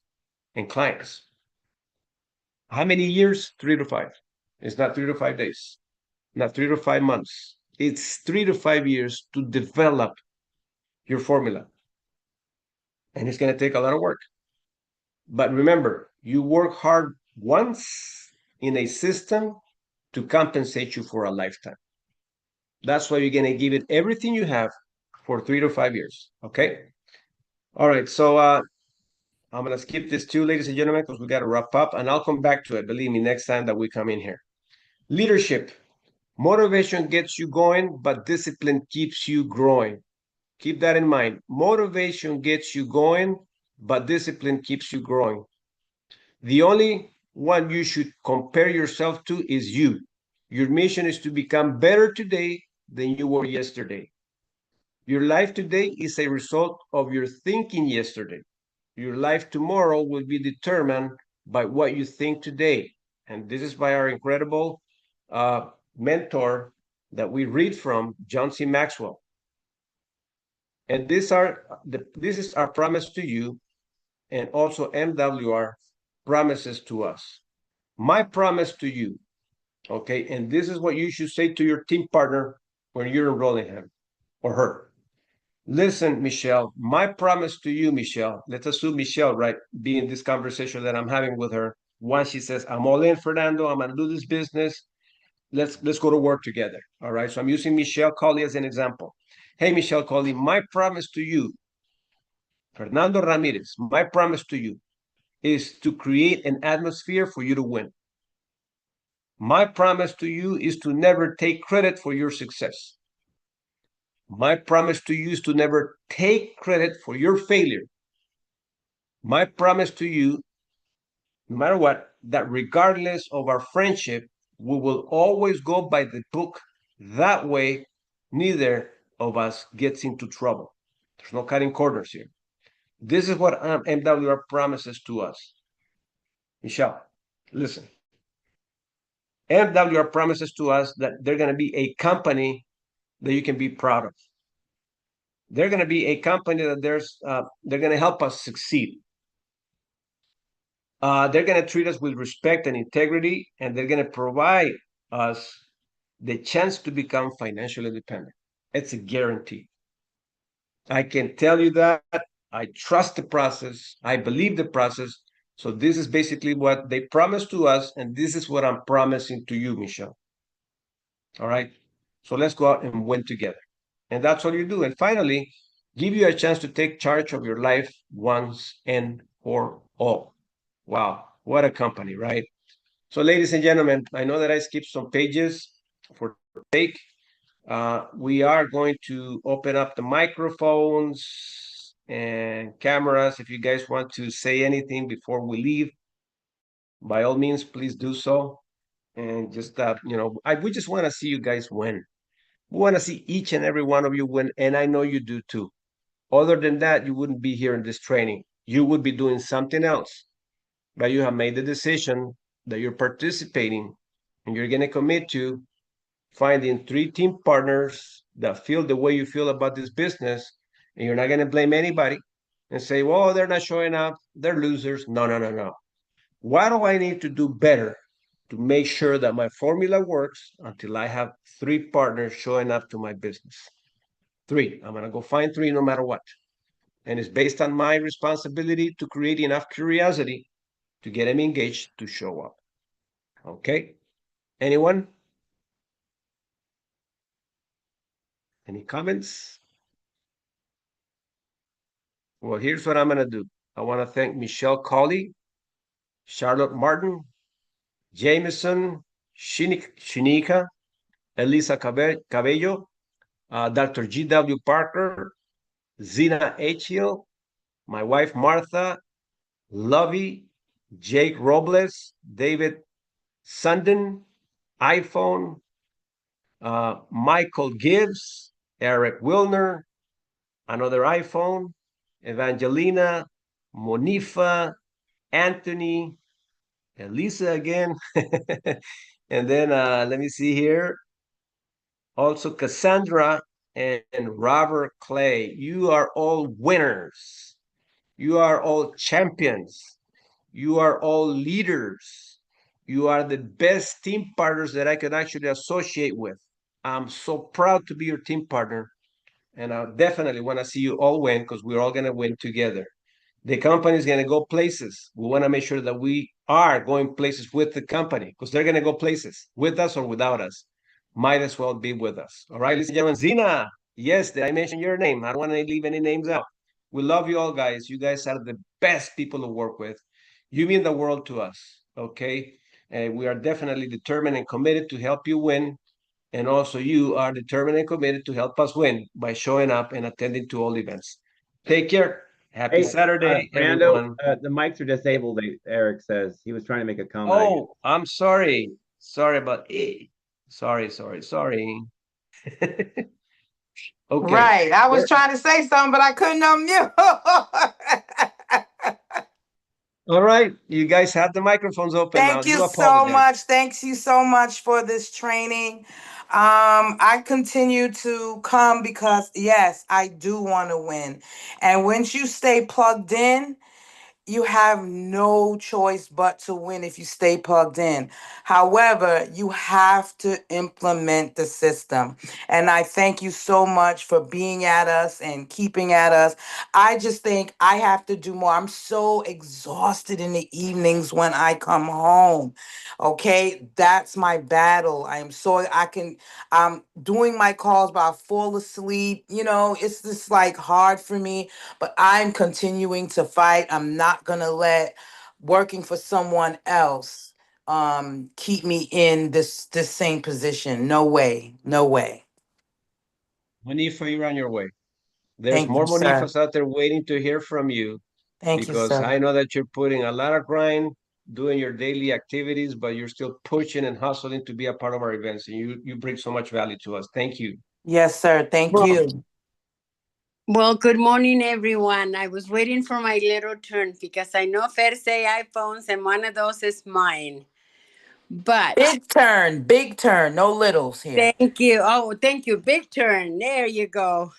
and clients. How many years? 3 to 5. It's not 3 to 5 days, not 3 to 5 months. It's 3 to 5 years to develop your formula. And it's going to take a lot of work. But remember, you work hard once in a system to compensate you for a lifetime. That's why you're going to give it everything you have for 3 to 5 years. Okay. All right. So I'm going to skip this too, ladies and gentlemen, because we got to wrap up, and I'll come back to it. Believe me, next time that we come in here. Leadership. Motivation gets you going, but discipline keeps you growing. Keep that in mind. Motivation gets you going, but discipline keeps you growing. The only one you should compare yourself to is you. Your mission is to become better today than you were yesterday. Your life today is a result of your thinking yesterday. Your life tomorrow will be determined by what you think today. And this is by our incredible mentor that we read from, John C. Maxwell. And this is our promise to you, and also MWR promises to us. My promise to you, okay, and this is what you should say to your team partner when you're enrolling him or her. Listen, Michelle, my promise to you, Michelle, let's assume Michelle, right, be in this conversation that I'm having with her. Once she says, I'm all in, Fernando, I'm going to do this business. Let's go to work together. All right. So I'm using Michelle Colley as an example. Hey, Michelle Colley, my promise to you, Fernando Ramirez, my promise to you is to create an atmosphere for you to win. My promise to you is to never take credit for your success. My promise to you is to never take credit for your failure. My promise to you, no matter what, that regardless of our friendship, we will always go by the book. That way, neither of us gets into trouble. There's no cutting corners here. This is what MWR promises to us. Michelle, listen. MWR promises to us that they're going to be a company that you can be proud of. They're going to be a company that they're going to help us succeed. They're going to treat us with respect and integrity, and they're going to provide us the chance to become financially independent. It's a guarantee. I can tell you that. I trust the process. I believe the process. So this is basically what they promised to us, and this is what I'm promising to you, Michelle. All right. So let's go out and win together. And that's all you do. And finally, give you a chance to take charge of your life once and for all. Wow, what a company, right? So ladies and gentlemen, I know that I skipped some pages for take. We are going to open up the microphones and cameras. If you guys want to say anything before we leave, by all means, please do so. And just, we just want to see you guys win. We want to see each and every one of you win, and I know you do too. Other than that, you wouldn't be here in this training. You would be doing something else. But you have made the decision that you're participating, and you're going to commit to finding 3 team partners that feel the way you feel about this business, and you're not going to blame anybody and say, well, they're not showing up, they're losers. No, no, no, no. What do I need to do better to make sure that my formula works until I have 3 partners showing up to my business? 3. I'm going to go find 3 no matter what. And it's based on my responsibility to create enough curiosity to get them engaged to show up. Okay? Anyone? Any comments? Well, here's what I'm going to do. I want to thank Michelle Colley, Charlotte Martin, Jameson, Shinika, Elisa Cabello, Dr. G.W. Parker, Zina Achil, my wife Martha, Lovey, Jake Robles, David Sundin, iPhone, Michael Gibbs, Eric Wilner, another iPhone, Evangelina, Monifa, Anthony, Elisa again, and then let me see here. Also Cassandra and Robert Clay. You are all winners. You are all champions. You are all leaders. You are the best team partners that I could actually associate with. I'm so proud to be your team partner. And I definitely want to see you all win, because we're all going to win together. The company is going to go places. We want to make sure that we are going places with the company, because they're going to go places with us or without us. Might as well be with us. All right, ladies and gentlemen. Zina, yes, did I mention your name? I don't want to leave any names out. We love you all, guys. You guys are the best people to work with. You mean the world to us, okay? And we are definitely determined and committed to help you win. And also you are determined and committed to help us win by showing up and attending to all events. Take care. Happy Saturday, Fernando, everyone. the mics are disabled, Eric says. He was trying to make a comment. Oh, I'm sorry. Sorry about it. Sorry. Okay. Right. I was trying to say something, but I couldn't unmute. All right, you guys have the microphones open now. Thank you Do so apologize. much. Thanks you so much for this training. I continue to come because yes, I do want to win. And once you stay plugged in, you have no choice but to win if you stay plugged in. However, you have to implement the system. And I thank you so much for being at us and keeping at us. I just think I have to do more. I'm so exhausted in the evenings when I come home. Okay, that's my battle. I'm doing my calls, but I fall asleep. It's just like hard for me, but I'm continuing to fight. I'm not going to let working for someone else keep me in this same position. No way. No way. Monifa, you're on your way. There's Thank more you, sir. Monifas out there waiting to hear from you Thank you, because sir. I know that you're putting a lot of grind, doing your daily activities, but you're still pushing and hustling to be a part of our events. And you bring so much value to us. Thank you. Yes, sir. Thank Well, you. well, good morning, everyone. I was waiting for my little turn because I know Fer say iPhones, and one of those is mine. But Big turn. No littles here. thank you. Oh, thank you. Big turn. There you go.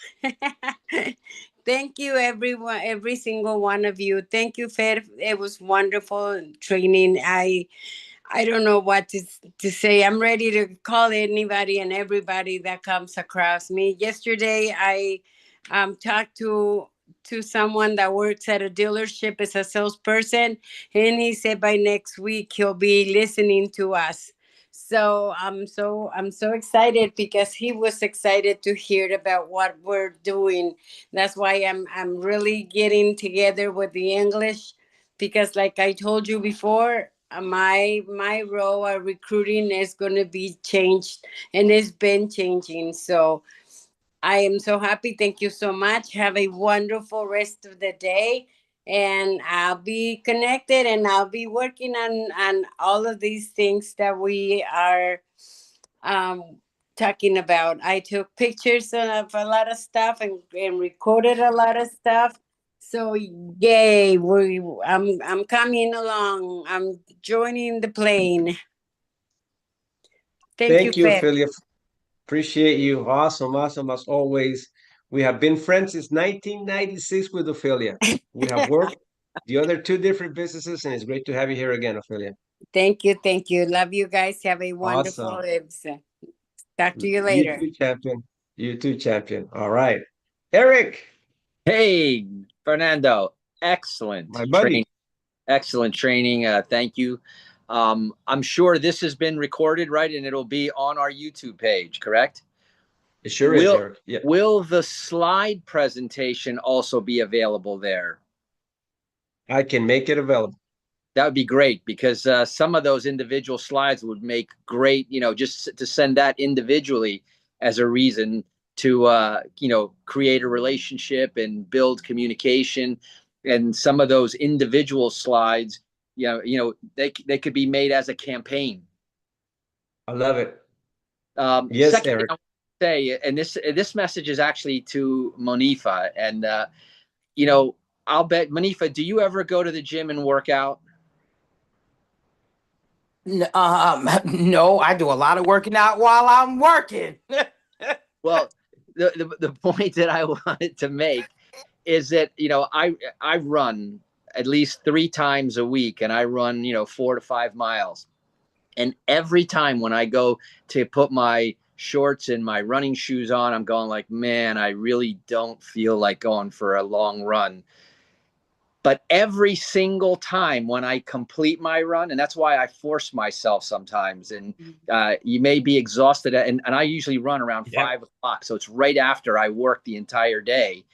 Thank you, everyone, every single one of you. Thank you, Fer. It was wonderful training. I don't know what to say. I'm ready to call anybody and everybody that comes across me. Yesterday, I talked to someone that works at a dealership as a salesperson, and he said by next week he'll be listening to us. So I'm so excited because he was excited to hear about what we're doing. That's why I'm really getting together with the English, because like I told you before, my role at recruiting is going to be changed, and it's been changing. So I am so happy. Thank you so much. Have a wonderful rest of the day, and I'll be connected, and I'll be working on all of these things that we are um talking about. I took pictures of a lot of stuff, and recorded a lot of stuff. So yay, I'm coming along. I'm joining the plane. Thank you, Thank you, Fer. Ophelia. Appreciate you. Awesome, awesome as always. We have been friends since 1996 with Ophelia. We have worked the other two different businesses, and it's great to have you here again, Ophelia. Thank you, thank you. Love you guys. Have a wonderful Awesome. evening. Talk to you You later. too, champion. You too, champion. All right. Eric, Hey, Fernando, excellent my training. buddy. Excellent training. Thank you. I'm sure this has been recorded, right? And it'll be on our YouTube page, correct? It sure is, Eric. Yeah. Will the slide presentation also be available there? I can make it available. That would be great, because some of those individual slides would make great, just to send that individually as a reason to, create a relationship and build communication. And some of those individual slides, they could be made as a campaign. I love it. Yes, Second Eric. Thing I want to say, and this message is actually to Monifa, and I'll bet, Monifa, do you ever go to the gym and work out? No, I do a lot of working out while I'm working. Well, the point that I wanted to make is that, I run at least 3 times a week, and I run, 4 to 5 miles. And every time when I go to put my shorts and my running shoes on, I'm going like, man, I really don't feel like going for a long run. But every single time when I complete my run, and that's why I force myself sometimes, and you may be exhausted, and I usually run around 5 o'clock. So it's right after I work the entire day,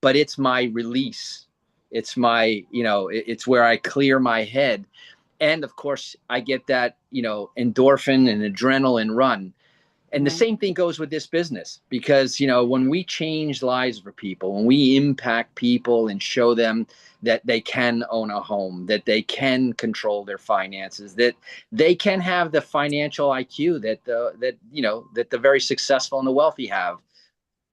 but it's my release. It's my, it's where I clear my head. And of course I get that, endorphin and adrenaline run. And the same thing goes with this business, because, when we change lives for people, when we impact people and show them that they can own a home, that they can control their finances, that they can have the financial IQ that the very successful and the wealthy have.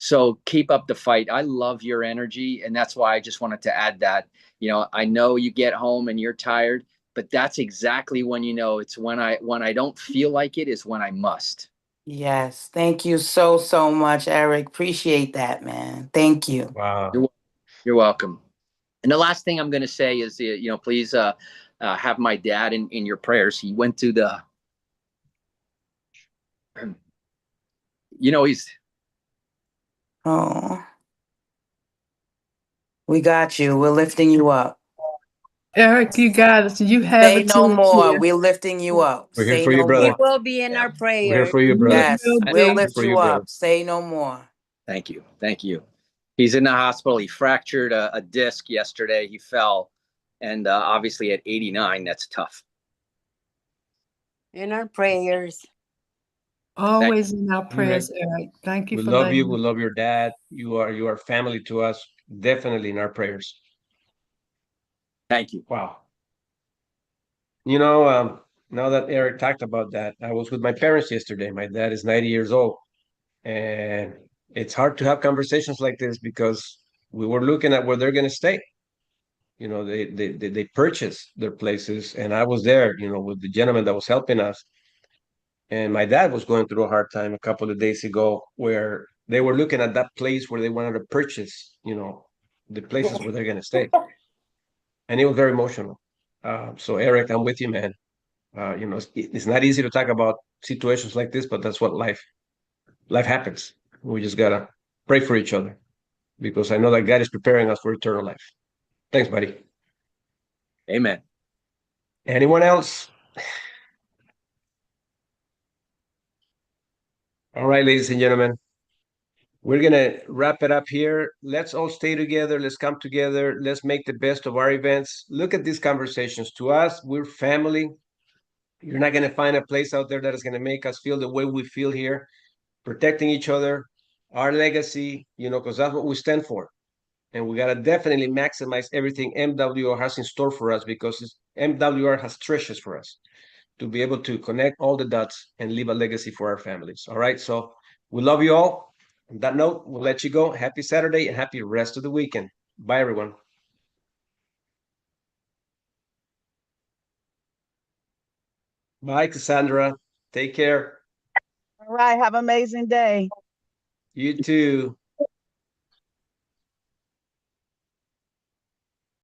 So keep up the fight. I love your energy. And that's why I just wanted to add that. You know, I know you get home and you're tired, but that's exactly when you know it's when I don't feel like it is when I must. Yes. Thank you so, so much, Eric. Appreciate that, man. Thank you. Wow. You're welcome. And the last thing I'm going to say is, you know, please have my dad in your prayers. He went to the, you know, he's, Oh, we got you. We're lifting you up. Eric, you got it. You have Say it no too more. here. We're lifting you up. We're here Say for you, no brother. He more. will be in Yeah. our We're here prayers. for you, brother. Yes, Will we'll be. lift For you you, brother. up. Say no more. thank you. Thank you. He's in the hospital. He fractured a disc yesterday. He fell. And obviously at 89, that's tough. In our prayers. Always in our All right. prayers, Eric. Thank you We for love letting you. We me. love your dad. You are family to us. Definitely in our prayers. Thank you. Wow. You know, now that Eric talked about that, I was with my parents yesterday. My dad is 90 years old, and it's hard to have conversations like this because we were looking at where they're going to stay. You know, they purchased their places, and I was there, you know, with the gentleman that was helping us. And my dad was going through a hard time a couple of days ago where they were looking at that place where they wanted to purchase, you know, the places where they're going to stay. And it was very emotional. So, Eric, I'm with you, man. You know, it's not easy to talk about situations like this, but that's what life happens. We just gotta pray for each other because I know that God is preparing us for eternal life. Thanks, buddy. Amen. Anyone else? All right, ladies and gentlemen, we're gonna wrap it up here. Let's all stay together. Let's come together. Let's make the best of our events. Look at these conversations. To us, we're family. You're not gonna find a place out there that is gonna make us feel the way we feel here, protecting each other, our legacy, you know, because that's what we stand for. And we gotta definitely maximize everything MWR has in store for us because MWR has treasures for us to be able to connect all the dots and leave a legacy for our families. All right. So we love you all. On that note, we'll let you go. Happy Saturday and happy rest of the weekend. Bye, everyone. Bye, Cassandra. Take care. All right. Have an amazing day. You too.